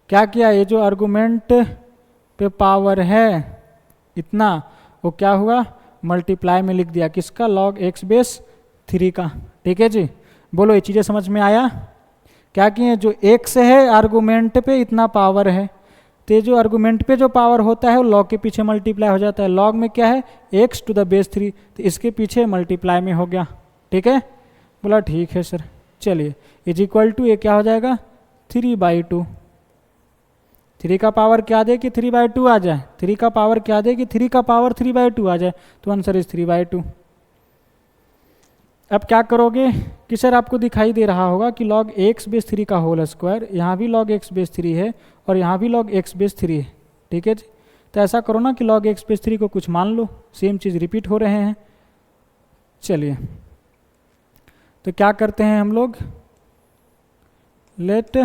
क्या किया, ये जो आर्गुमेंट पे पावर है इतना वो क्या हुआ मल्टीप्लाई में लिख दिया, किसका log x बेस 3 का, ठीक है जी। बोलो ये चीज़ें समझ में आया, क्या किए जो x है आर्गुमेंट पे इतना पावर है तो जो आर्गुमेंट पे जो पावर होता है वो लॉग के पीछे मल्टीप्लाई हो जाता है, लॉग में क्या है x to the base 3 तो इसके पीछे मल्टीप्लाई में हो गया, ठीक है। बोला ठीक है सर। चलिए इज इक्वल टू ये क्या हो जाएगा 3/2, 3 का पावर क्या दे कि 3/2 आ जाए, 3 का पावर क्या दे कि 3 का पावर 3/2 आ जाए, तो आंसर इज 3/2। अब क्या करोगे कि सर आपको दिखाई दे रहा होगा कि log x बेस 3 का होल स्क्वायर, यहाँ भी log x बेस 3 है और यहाँ भी log x बेस 3 है, ठीक है जी। तो ऐसा करो ना कि log x बेस 3 को कुछ मान लो, सेम चीज़ रिपीट हो रहे हैं। चलिए तो क्या करते हैं हम लोग, लेट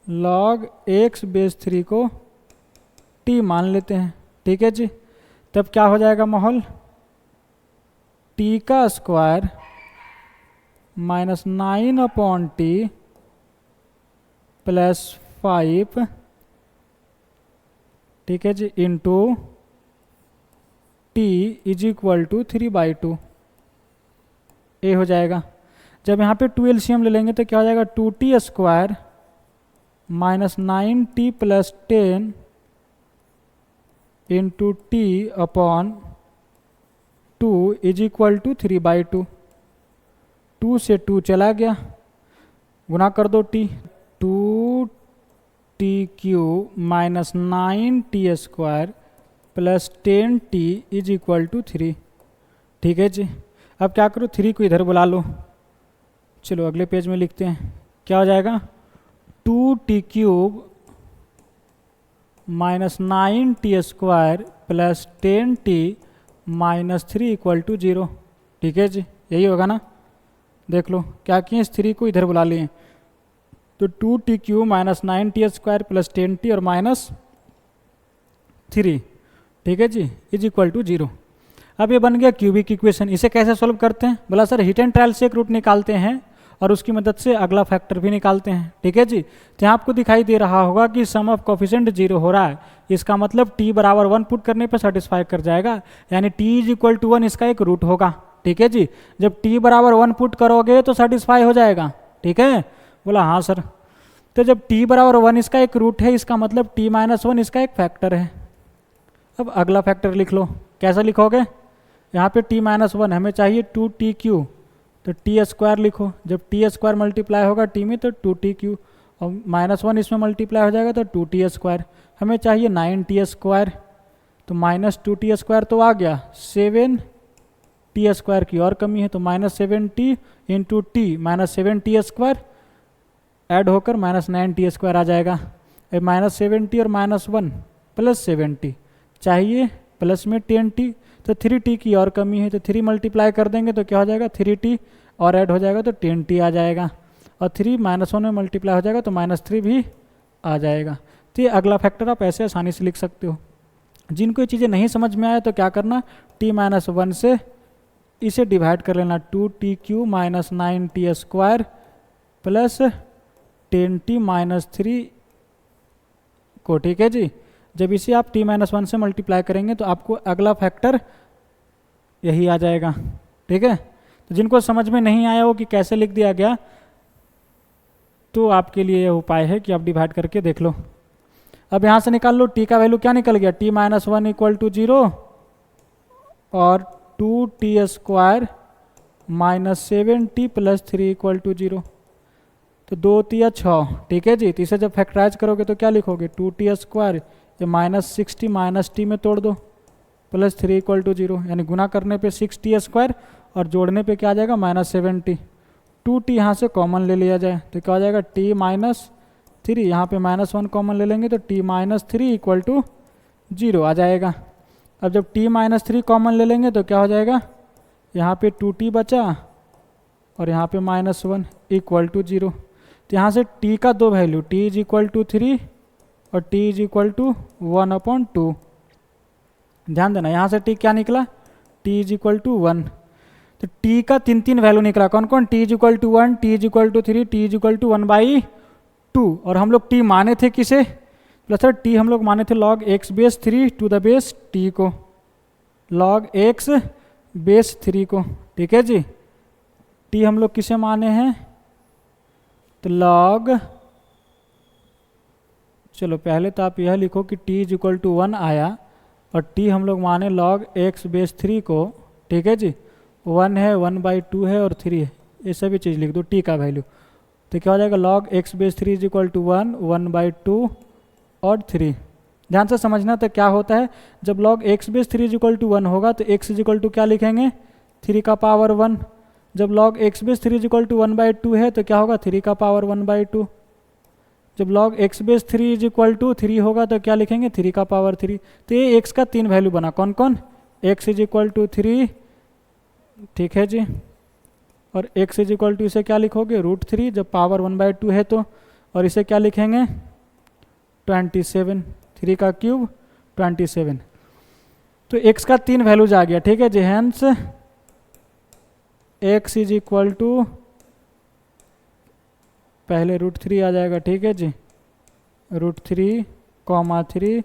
log x बेस 3 को t मान लेते हैं, ठीक है जी। तब क्या हो जाएगा माहौल, t का स्क्वायर माइनस 9/t प्लस 5, ठीक है जी, into t is equal to 3/2 ये हो जाएगा। जब यहाँ पे 2 LCM ले लेंगे तो क्या हो जाएगा 2t square minus 9t plus 10 into t upon 2 is equal to 3/2, 2 से 2 चला गया, गुना कर दो t, 2t³ minus 9t square plus 10t is equal to 3, ठीक है जी। अब क्या करो 3 को इधर बुला लो, चलो अगले पेज में लिखते हैं, क्या हो जाएगा 2t³ minus 9t square plus 10t minus 3 equal to 0, ठीक है जी, यही होगा ना। देख लो क्या किए इस 3 को इधर बुला लिए, तो 2t³ minus 9t square plus 10t और माइनस 3, ठीक है जी, इज इक्वल टू 0। अब ये बन गया क्यूबिक इक्वेशन। इसे कैसे सोल्व करते हैं, बोला सर हिट एंड ट्रायल से एक रूट निकालते हैं और उसकी मदद से अगला फैक्टर भी निकालते हैं, ठीक है जी। तो यहाँ आपको दिखाई दे रहा होगा कि सम ऑफ कोफिशिएंट 0 हो रहा है, इसका मतलब t बराबर 1 पुट करने पर सेटिस्फाई कर जाएगा, यानी t इज इक्वल टू 1 इसका एक रूट होगा, ठीक है जी। जब t बराबर 1 पुट करोगे तो सेटिस्फाई हो जाएगा, ठीक है। बोला हाँ सर। तो जब t बराबर 1 इसका एक रूट है इसका मतलब t माइनस 1 इसका एक फैक्टर है। अब अगला फैक्टर लिख लो, कैसा लिखोगे, यहाँ पे t माइनस 1 हमें चाहिए 2t³ तो t स्क्वायर लिखो, जब t स्क्वायर मल्टीप्लाई होगा t में तो 2t³ और -1 इसमें मल्टीप्लाई हो जाएगा तो 2t स्क्वायर, हमें चाहिए 9t स्क्वायर तो माइनस 2t स्क्वायर तो आ गया, 7t स्क्वायर की और कमी है तो -7t into t minus 7t square add होकर -9t स्क्वायर आ जाएगा, -7t और -1 प्लस 7t, चाहिए प्लस में 10t, तो 3t की और कमी है, तो 3 मल्टीप्लाई कर देंगे तो क्या हो जाएगा 3t, और ऐड हो जाएगा तो 10t आ जाएगा, और 3 -1 में मल्टीप्लाई हो जाएगा तो -3 भी आ जाएगा। तो ये अगला फैक्टर आप ऐसे आसानी से लिख सकते हो। जिनको ये चीज़ें नहीं समझ में आए तो क्या करना, t-1 से इसे डिवाइड कर लेना, 2t³ - 9t² प्लस 10t-3 को, ठीक है जी। जब इसे आप t-1 से मल्टीप्लाई करेंगे तो आपको अगला फैक्टर यही आ जाएगा, ठीक है। तो जिनको समझ में नहीं आया हो कि कैसे लिख दिया गया, तो आपके लिए यह उपाय है कि आप डिवाइड करके देख लो। अब यहाँ से निकाल लो, t का वैल्यू क्या निकल गया, t-1 = 0 और 2t² - 7t + 3 = 0, तो 2 तिया 6, ठीक है जी। तो इसे जब फैक्टराइज करोगे तो क्या लिखोगे, 2t² ये -60 - t में तोड़ दो प्लस 3 = 0, यानी गुना करने पे 6t² और जोड़ने पे क्या आ जाएगा -7t। 2t यहाँ से कॉमन ले लिया जाए तो क्या हो जाएगा t-3, यहाँ पे -1 कॉमन ले लेंगे तो t-3 = 0 आ जाएगा। अब जब t-3 कॉमन ले लेंगे तो क्या हो जाएगा, यहाँ पे 2t बचा और यहाँ पे -1 = 0। तो यहाँ से t का दो वैल्यू, t = 3 और t = 1/2। ध्यान देना, यहाँ से t क्या निकला, t = 1। तो t का 3 वैल्यू निकला, कौन कौन, t = 1, t = 3, t = 1/2। और हम लोग t माने थे किसे, प्लस t हम लोग माने थे log x⁻³ to the base t को, log x⁻³ को, ठीक है जी। t हम लोग किसे माने हैं, तो log, चलो पहले तो आप यह लिखो कि t = 1 आया और t हम लोग माने log x⁻³ को, ठीक है जी। 1 है, 1/2 है और 3 है, ये सभी चीज़ लिख दो t का वैल्यू। तो क्या हो जाएगा log x⁻³ = 1, 1/2 और 3। ध्यान से समझना, तो क्या होता है जब log x⁻³ = 1 होगा तो x = क्या लिखेंगे, 3 का पावर 1। जब log x⁻³ = 1/2 है तो क्या होगा, 3 का पावर 1/2। जब log x⁻³ = 3 होगा तो क्या लिखेंगे, 3 का पावर 3। तो ये x का 3 वैल्यू बना, कौन कौन, x = 3, ठीक है जी, और x = इसे क्या लिखोगे, √3 जब पावर 1/2 है तो, और इसे क्या लिखेंगे 27, 3 का क्यूब 27। तो x का 3 वैल्यूज आ गया, ठीक है जी। हेंस x = पहले √3 आ जाएगा, ठीक है जी, √3, 3,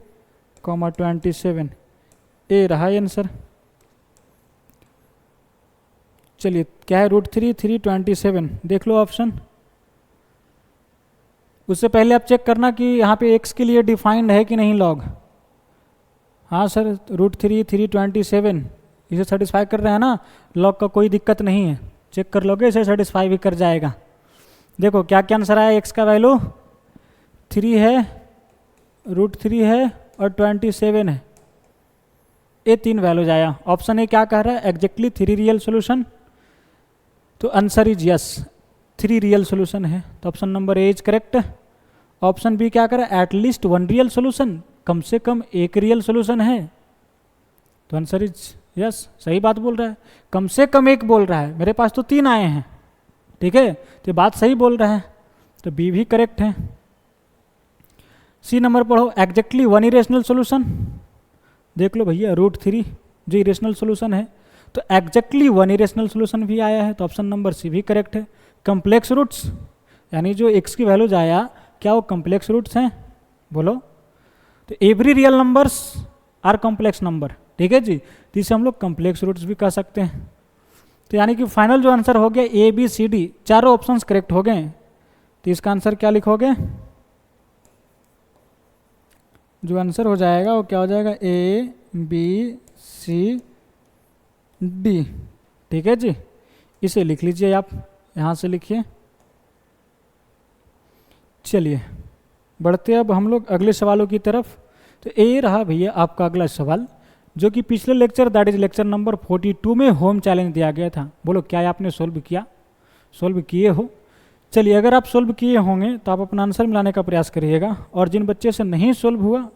27, ए रहा आंसर। चलिए क्या है, √3, 3, 27, देख लो ऑप्शन। उससे पहले आप चेक करना कि यहाँ पे x के लिए डिफाइंड है कि नहीं लॉग। हाँ सर, √3, 3, 27 इसे सेटिस्फाई कर रहे हैं ना, लॉग का कोई दिक्कत नहीं है, चेक कर लोगे इसे सेटिस्फाई भी कर जाएगा। देखो क्या क्या आंसर आया, x का वैल्यू 3 है, √3 है और 27 है, ये 3 वैल्यूज आया। ऑप्शन ए क्या कह रहा है, एग्जैक्टली 3 रियल सोल्यूशन, तो answer is yes, 3 real solution है, तो option number A is correct. Option B क्या कर रहा है, एटलीस्ट 1 रियल सोल्यूशन, कम से कम एक रियल सोल्यूशन है, तो आंसर इज यस, सही बात बोल रहा है, कम से कम एक बोल रहा है, मेरे पास तो 3 आए हैं, ठीक है, तो बात सही बोल रहा है, तो बी भी करेक्ट है। सी नंबर पढ़ो, एग्जैक्टली 1 इरेशनल सोल्यूशन, देख लो भैया √3 जो इरेशनल सोल्यूशन है, तो एग्जैक्टली 1 इरेशनल सोल्यूशन भी आया है, तो ऑप्शन नंबर सी भी करेक्ट है। कम्प्लेक्स रूट्स, यानी जो x की वैल्यूज आया क्या वो कम्प्लेक्स रूट्स हैं, बोलो, तो every real numbers are complex number, ठीक है जी, तो इसे हम लोग कम्प्लेक्स रूट्स भी कह सकते हैं। तो यानी कि फाइनल जो आंसर हो गया ए बी सी डी, चारों ऑप्शंस करेक्ट हो गए, तो इसका आंसर क्या लिखोगे, जो आंसर हो जाएगा वो क्या हो जाएगा, ए बी सी डी, ठीक है जी, इसे लिख लीजिए आप, यहाँ से लिखिए। चलिए बढ़ते अब हम लोग अगले सवालों की तरफ। तो ये रहा भैया आपका अगला सवाल, जो कि पिछले lecture that is lecture number 42 में होम चैलेंज दिया गया था। बोलो क्या आपने सोल्व किया, सोल्व किए हो। चलिए अगर आप सोल्व किए होंगे तो आप अपना आंसर मिलाने का प्रयास करिएगा, और जिन बच्चे से नहीं सोल्व हुआ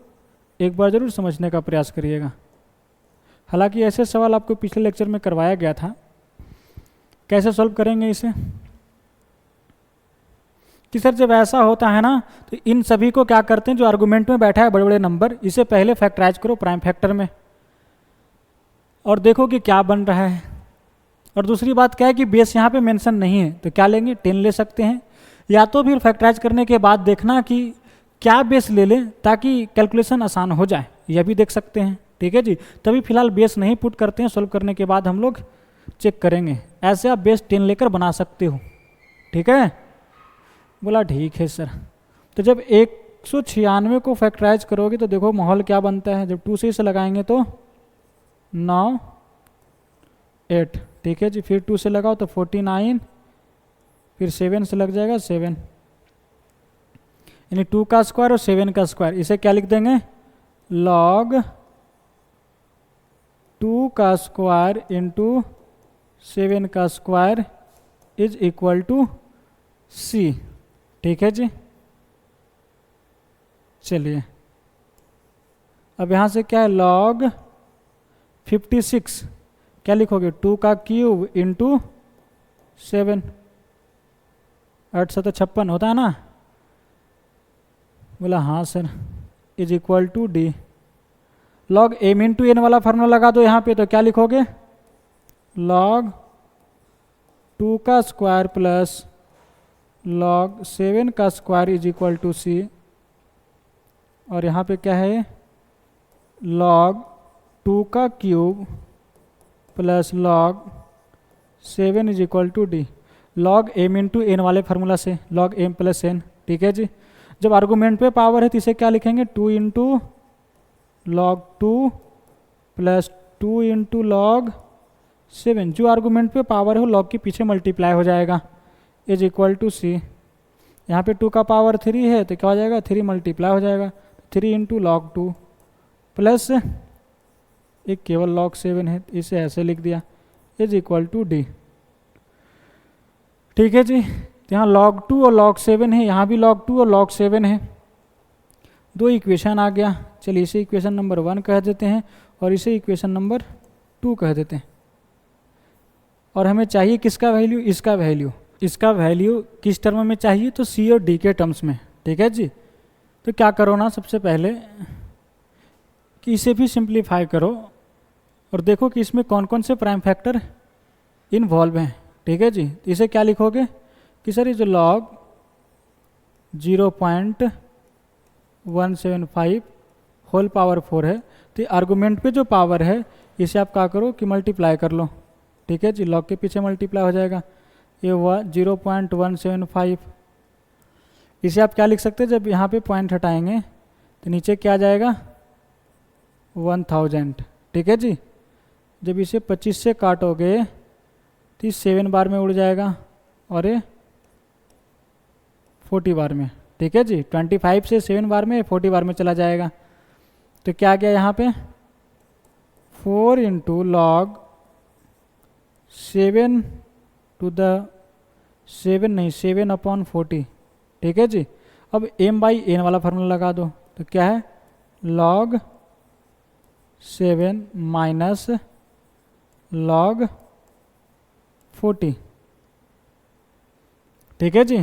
एक बार ज़रूर समझने का प्रयास करिएगा। हालांकि ऐसे सवाल आपको पिछले लेक्चर में करवाया गया था। कैसे सॉल्व करेंगे इसे कि सर जब ऐसा होता है ना तो इन सभी को क्या करते हैं, जो आर्गुमेंट में बैठा है बड़े बड़े नंबर, इसे पहले फैक्टराइज करो प्राइम फैक्टर में और देखो कि क्या बन रहा है। और दूसरी बात क्या है कि बेस यहाँ पे मेंशन नहीं है, तो क्या लेंगे 10 ले सकते हैं, या तो फिर फैक्टराइज करने के बाद देखना कि क्या बेस ले लें ताकि कैलकुलेशन आसान हो जाए, यह भी देख सकते हैं। ठीक है जी, तभी फिलहाल बेस नहीं पुट करते हैं, सॉल्व करने के बाद हम लोग चेक करेंगे। ऐसे आप बेस 10 लेकर बना सकते हो। ठीक है, बोला ठीक है सर। तो जब 196 को फैक्टराइज करोगे तो देखो माहौल क्या बनता है। जब 2 से इसे लगाएंगे तो 9 8। ठीक है जी, फिर 2 से लगाओ तो 49, फिर 7 से लग जाएगा 7, यानी 2 का स्क्वायर और 7 का स्क्वायर। इसे क्या लिख देंगे, log 2 का स्क्वायर इंटू 7 का square is equal to C। ठीक है जी, चलिए अब यहाँ से क्या है, log 56 क्या लिखोगे, 2 का क्यूब इंटू 7, 8 से तो 56 होता है ना। बोला हाँ sir, is equal to D। log m into n वाला फार्मूला लगा दो यहाँ पे, तो क्या लिखोगे, log 2 का स्क्वायर प्लस log 7 का square is equal to C। और यहाँ पे क्या है, log 2 का cube plus log 7 is equal to D। log m into n वाले फार्मूला से log m प्लस n। ठीक है जी, जब आर्गूमेंट पे पावर है तो इसे क्या लिखेंगे, 2 into log 2 plus 2 into log 7। जो आर्गूमेंट पे पावर है वो log के पीछे मल्टीप्लाई हो जाएगा, इज इक्वल टू C। यहाँ पे 2 का पावर 3 है तो क्या हो जाएगा, 3 मल्टीप्लाई हो जाएगा, 3 इंटू log 2 प्लस एक केवल log 7 है, इसे ऐसे लिख दिया, इज इक्वल टू D। ठीक है जी, तो यहाँ log 2 और log 7 है, यहाँ भी log 2 और log 7 है। दो इक्वेशन आ गया। चलिए इसे इक्वेशन नंबर 1 कह देते हैं और इसे इक्वेशन नंबर 2 कह देते हैं। और हमें चाहिए किसका वैल्यू, इसका वैल्यू। इसका वैल्यू किस टर्म में चाहिए, तो C और D के टर्म्स में। ठीक है जी, तो क्या करो ना, सबसे पहले कि इसे भी सिंप्लीफाई करो और देखो कि इसमें कौन कौन से प्राइम फैक्टर इन्वॉल्व हैं। ठीक है जी, तो इसे क्या लिखोगे कि सर ये जो log 0.175 होल पावर 4 है, तो आर्गूमेंट पे जो पावर है इसे आप क्या करो कि मल्टीप्लाई कर लो। ठीक है जी, log के पीछे मल्टीप्लाई हो जाएगा, ये हुआ 0.175। इसे आप क्या लिख सकते हैं, जब यहाँ पे पॉइंट हटाएंगे तो नीचे क्या आ जाएगा, 1000। ठीक है जी, जब इसे 25 से काटोगे तो 7 बार में उड़ जाएगा और ये 40 बार में। ठीक है जी, 25 से 7 बार में 40 बार में चला जाएगा। तो क्या गया यहाँ पे, 4 इंटू log 7 टू द 7/40। ठीक है जी, अब m/n वाला फार्मूला लगा दो, तो क्या है, log 7 माइनस log 40। ठीक है जी,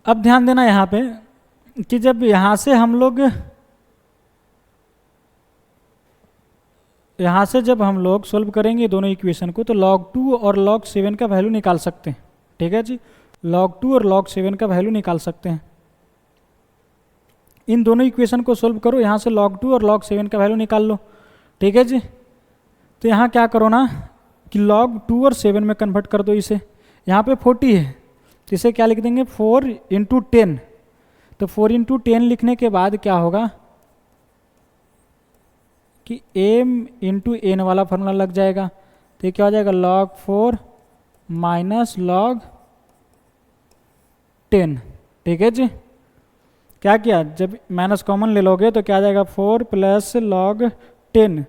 अब ध्यान देना यहाँ पे कि जब यहाँ से हम लोग सोल्व करेंगे दोनों इक्वेशन को, तो log 2 और log 7 का वैल्यू निकाल सकते हैं। ठीक है जी, log 2 और log 7 का वैल्यू निकाल सकते हैं। इन दोनों इक्वेशन को सोल्व करो, यहाँ से log 2 और log 7 का वैल्यू निकाल लो। ठीक है जी, तो यहाँ क्या करो ना कि log 2 और 7 में कन्वर्ट कर दो इसे। यहाँ पे 40 है तो इसे क्या लिख देंगे, 4 इंटू 10। तो 4 इंटू 10 लिखने के बाद क्या होगा कि m इंटू एन वाला फार्मूला लग जाएगा, तो ये क्या हो जाएगा, log 4 माइनस log 10। ठीक है जी, क्या किया, जब माइनस कॉमन ले लोगे तो क्या आ जाएगा, 4 प्लस log 10।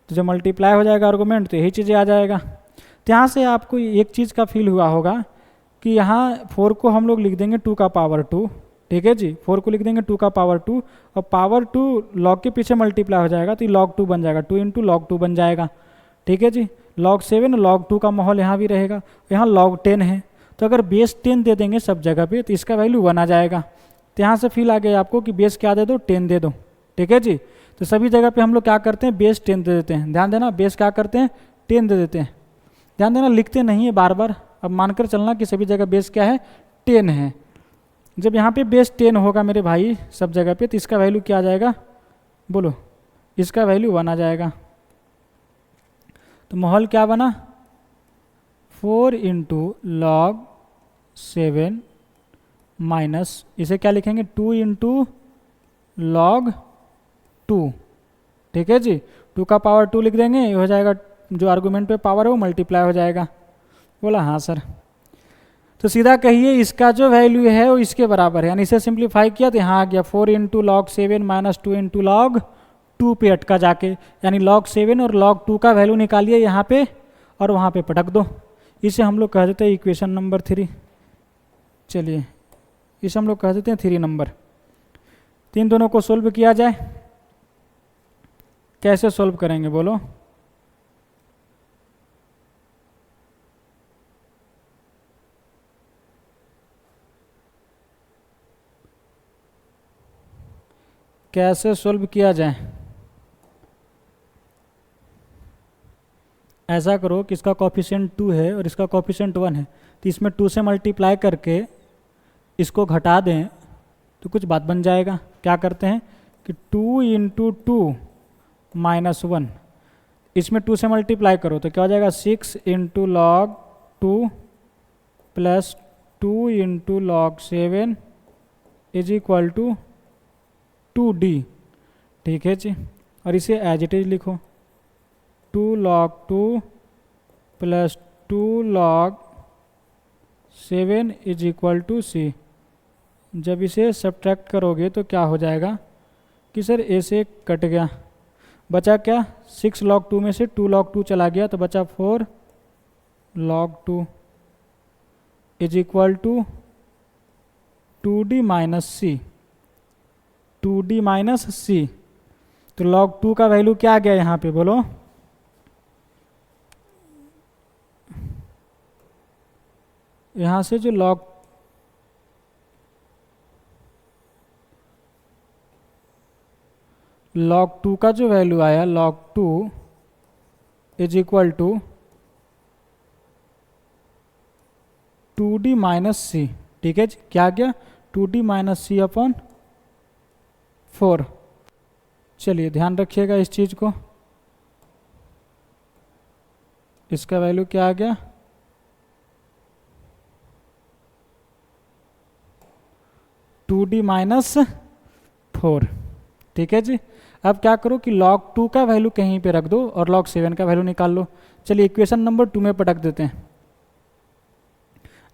तो जब मल्टीप्लाई हो जाएगा आर्गूमेंट तो यही चीज़ें आ जाएगा। तो यहाँ से आपको एक चीज़ का फील हुआ होगा कि यहाँ 4 को हम लोग लिख देंगे 2 का पावर 2। ठीक ठीक है जी, 4 को लिख देंगे 2 का पावर 2, और पावर 2 लॉग के पीछे मल्टीप्लाई हो जाएगा तो ये log 2 बन जाएगा, 2 इंटू log 2 बन जाएगा। ठीक है जी, log 7 और log 2 का माहौल यहाँ भी रहेगा, यहाँ log 10 है, तो अगर बेस 10 दे देंगे सब जगह पे तो इसका वैल्यू 1 आ जाएगा। तो यहाँ से फील आ गया आपको कि बेस क्या दे दो, 10 दे दो। ठीक है जी, तो सभी जगह पे हम लोग क्या करते हैं, बेस 10 दे देते हैं। ध्यान देना, बेस क्या करते हैं, 10 दे देते हैं। ध्यान देना, लिखते नहीं है बार बार, अब मानकर चलना कि सभी जगह बेस क्या है, 10 है। जब यहाँ पे बेस 10 होगा मेरे भाई सब जगह पे, तो इसका वैल्यू क्या आ जाएगा, बोलो, इसका वैल्यू 1 आ जाएगा। तो माहौल क्या बना, 4 इंटू लॉग 7 माइनस, इसे क्या लिखेंगे, 2 इंटू लॉग 2। ठीक है जी, 2 का पावर 2 लिख देंगे, ये हो जाएगा, जो आर्गूमेंट पे पावर है वो मल्टीप्लाई हो जाएगा। बोला हाँ सर। तो सीधा कहिए इसका जो वैल्यू है वो इसके बराबर है, यानी इसे सिंप्लीफाई किया तो यहाँ आ गया 4 into log 7 minus 2 into log 2 पे अटका जाके, यानी log 7 और log 2 का वैल्यू निकालिए यहाँ पे और वहाँ पे पटक दो। इसे हम लोग कह देते हैं इक्वेशन नंबर 3। चलिए इसे हम लोग कह देते हैं 3 नंबर। तीन दोनों को सोल्व किया जाए, कैसे सोल्व करेंगे बोलो, कैसे सोल्व किया जाए। ऐसा करो कि इसका कॉफिशिएंट 2 है और इसका कॉफिशिएंट 1 है, तो इसमें 2 से मल्टीप्लाई करके इसको घटा दें तो कुछ बात बन जाएगा। क्या करते हैं कि 2 इंटू 2 माइनस 1, इसमें 2 से मल्टीप्लाई करो तो क्या हो जाएगा, 6 into log 2 plus 2 into log 7 is equal to 2d। ठीक है जी, और इसे एज इट इज लिखो, 2 log 2 plus 2 log 7 is equal to c। जब इसे सब्ट्रैक्ट करोगे तो क्या हो जाएगा कि सर a से कट गया, बचा क्या, 6 log 2 में से 2 log 2 चला गया तो बचा 4 log 2 is equal to 2d minus C, 2d minus C. तो log 2 का वैल्यू क्या आ गया यहाँ पे बोलो, यहाँ से जो log 2 का जो वैल्यू आया, log 2 is equal to 2d minus C. ठीक है जी, क्या गया, 2d माइनस सी अपॉन 4। चलिए ध्यान रखिएगा इस चीज़ को, इसका वैल्यू क्या आ गया, 2d माइनस 4। ठीक है जी, अब क्या करो कि log 2 का वैल्यू कहीं पे रख दो और log 7 का वैल्यू निकाल लो। चलिए इक्वेशन नंबर 2 में पटक देते हैं।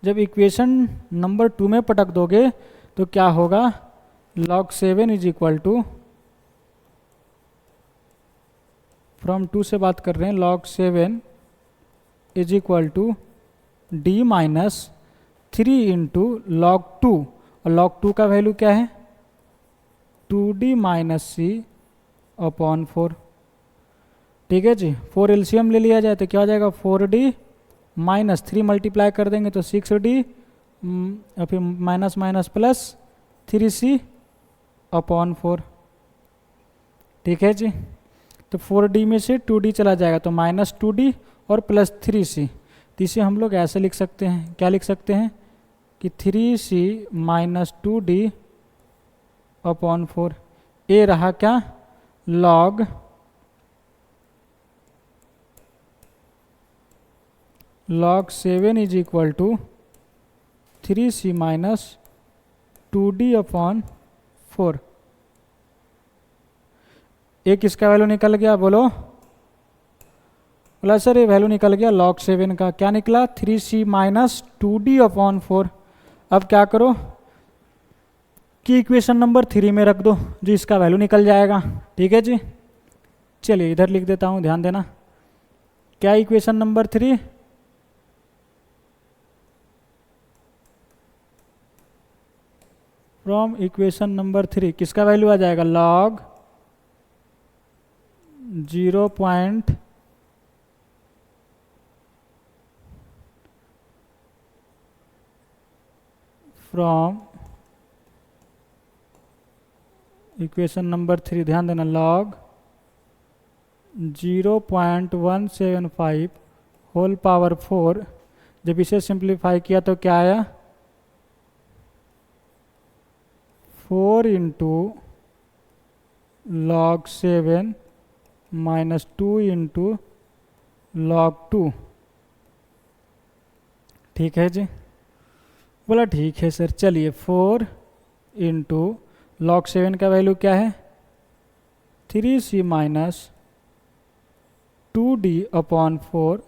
जब इक्वेशन नंबर 2 में पटक दोगे तो क्या होगा, log 7 is equal to, from 2 से बात कर रहे हैं, log 7 is equal to d minus 3 into log 2, और log 2 का वैल्यू क्या है, 2d माइनस सी अपॉन 4। ठीक है जी, 4 एलसीएम ले लिया जाए तो क्या हो जाएगा, 4d माइनस 3 मल्टीप्लाई कर देंगे तो 6d, और फिर minus minus plus 3c upon 4। ठीक है जी, तो 4d में से 2d चला जाएगा तो माइनस 2d और प्लस 3c। तो इसे हम लोग ऐसे लिख सकते हैं, क्या लिख सकते हैं कि 3c माइनस 2d अपॉन 4। ए रहा क्या, log log 7 is equal to 3c minus 2d upon 4। एक इसका वैल्यू निकल गया, बोलो, बोला सर ये वैल्यू निकल गया log 7 का, क्या निकला, 3c माइनस 2d अपॉन 4। अब क्या करो कि इक्वेशन नंबर 3 में रख दो जो इसका वैल्यू निकल जाएगा। ठीक है जी, चलिए इधर लिख देता हूँ, ध्यान देना, क्या equation number 3, from equation number 3 किसका वैल्यू आ जाएगा, लॉग 0. फ्रॉम इक्वेशन नंबर 3, ध्यान देना, लॉग 0.175 होल पावर 4। जब इसे सिंप्लीफाई किया तो क्या आया, 4 into log 7 minus 2 into log 2। ठीक है जी, बोला ठीक है सर। चलिए 4 इंटू लॉग 7 का वैल्यू क्या है, 3c minus 2d upon 4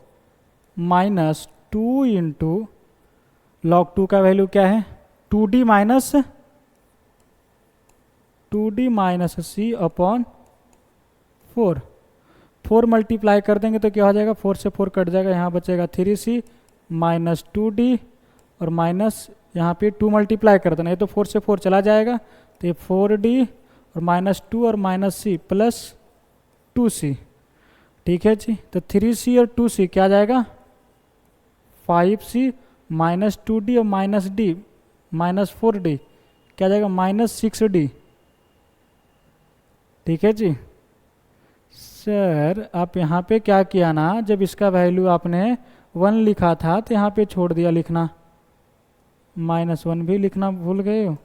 minus 2 into log 2 का वैल्यू क्या है, 2d minus c upon 4। 4 multiply कर देंगे तो क्या हो जाएगा, 4 से 4 कट जाएगा, यहाँ बचेगा 3c माइनस 2d और माइनस यहाँ पे 2 मल्टीप्लाई कर देना, ये तो 4 से 4 चला जाएगा, तो ये 4d और माइनस 2 और माइनस c प्लस 2c। ठीक है जी, तो 3c और 2c क्या आ जाएगा, 5c माइनस 2d और माइनस d माइनस 4d क्या आ जाएगा, माइनस 6d। ठीक है जी सर, आप यहाँ पे क्या किया ना, जब इसका वैल्यू आपने 1 लिखा था तो यहाँ पे छोड़ दिया लिखना, -1 भी लिखना भूल गए हो।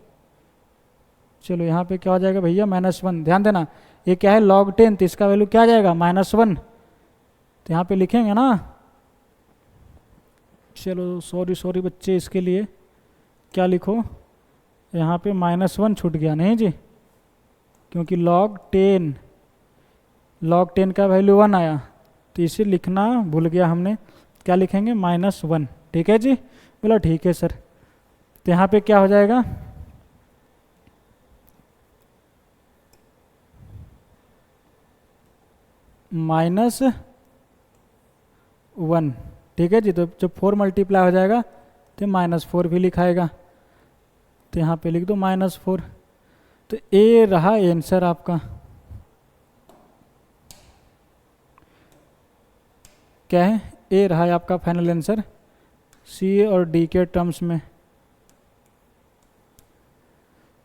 चलो यहाँ पे क्या हो जाएगा भैया, -1। ध्यान देना, ये क्या है, log 10, तो इसका वैल्यू क्या आ जाएगा, -1। तो यहाँ पे लिखेंगे ना, चलो सॉरी बच्चे, इसके लिए क्या लिखो, यहाँ पे -1 छूट गया नहीं जी, क्योंकि log 10 का वैल्यू 1 आया, तो इसे लिखना भूल गया हमने, क्या लिखेंगे, -1। ठीक है जी, बोला ठीक है सर। तो यहाँ पे क्या हो जाएगा, -1। ठीक है जी, तो जब 4 मल्टीप्लाई हो जाएगा तो -4 भी लिखाएगा, तो यहाँ पे लिख दो -4। तो ए रहा आंसर आपका, क्या है, ए रहा है आपका फाइनल आंसर सी और डी के टर्म्स में।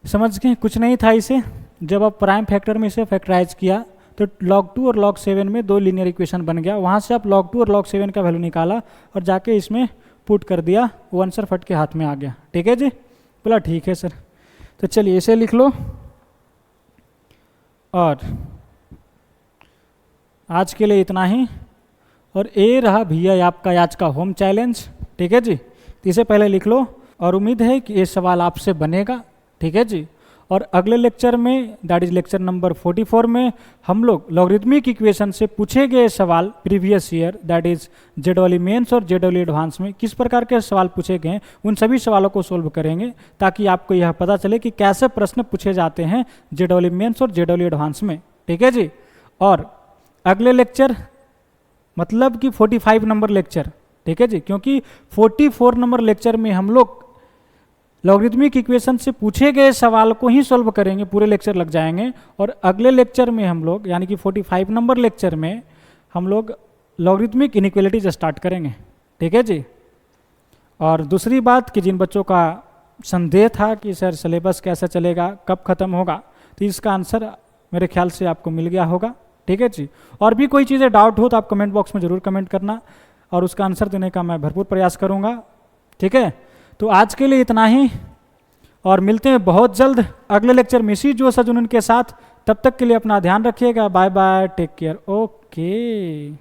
समझ गए, कुछ नहीं था इसे, जब आप प्राइम फैक्टर में इसे फैक्टराइज किया तो log 2 और log 7 में 2 लीनियर इक्वेशन बन गया, वहाँ से आप log 2 और log 7 का वैल्यू निकाला और जाके इसमें पुट कर दिया, वो आंसर फट के हाथ में आ गया। ठीक है जी, बोला ठीक है सर। तो चलिए इसे लिख लो, और आज के लिए इतना ही। और ए रहा भैया आपका आज का होम चैलेंज। ठीक है जी, तो इसे पहले लिख लो, और उम्मीद है कि ये सवाल आपसे बनेगा। ठीक है जी, और अगले लेक्चर में, दैट इज लेक्चर नंबर 44 में, हम लोग लॉगरिथमिक इक्वेशन से पूछे गए सवाल प्रीवियस ईयर, दैट इज जेडब्ल्यू मेंस और जेडब्ल्यू एडवांस में किस प्रकार के सवाल पूछे गए हैं, उन सभी सवालों को सोल्व करेंगे, ताकि आपको यह पता चले कि कैसे प्रश्न पूछे जाते हैं जेडब्ल्यू मेंस और जेडब्ल्यू एडवांस में। ठीक है जी, और अगले लेक्चर मतलब कि 45 नंबर लेक्चर, ठीक है जी, क्योंकि 44 नंबर लेक्चर में हम लोग लॉगरिथमिक इक्वेशन से पूछे गए सवाल को ही सॉल्व करेंगे, पूरे लेक्चर लग जाएंगे। और अगले लेक्चर में हम लोग, यानी कि 45 नंबर लेक्चर में हम लोग लॉगरिथमिक इनइक्वालिटीज स्टार्ट करेंगे। ठीक है जी, और दूसरी बात कि जिन बच्चों का संदेह था कि सर सिलेबस कैसा चलेगा, कब ख़त्म होगा, तो इसका आंसर मेरे ख्याल से आपको मिल गया होगा। ठीक है जी, और भी कोई चीज़ें डाउट हो तो आप कमेंट बॉक्स में ज़रूर कमेंट करना, और उसका आंसर देने का मैं भरपूर प्रयास करूँगा। ठीक है, तो आज के लिए इतना ही, और मिलते हैं बहुत जल्द अगले लेक्चर में इसी जोश जुनून के साथ। तब तक के लिए अपना ध्यान रखिएगा। Bye bye, take care, okay.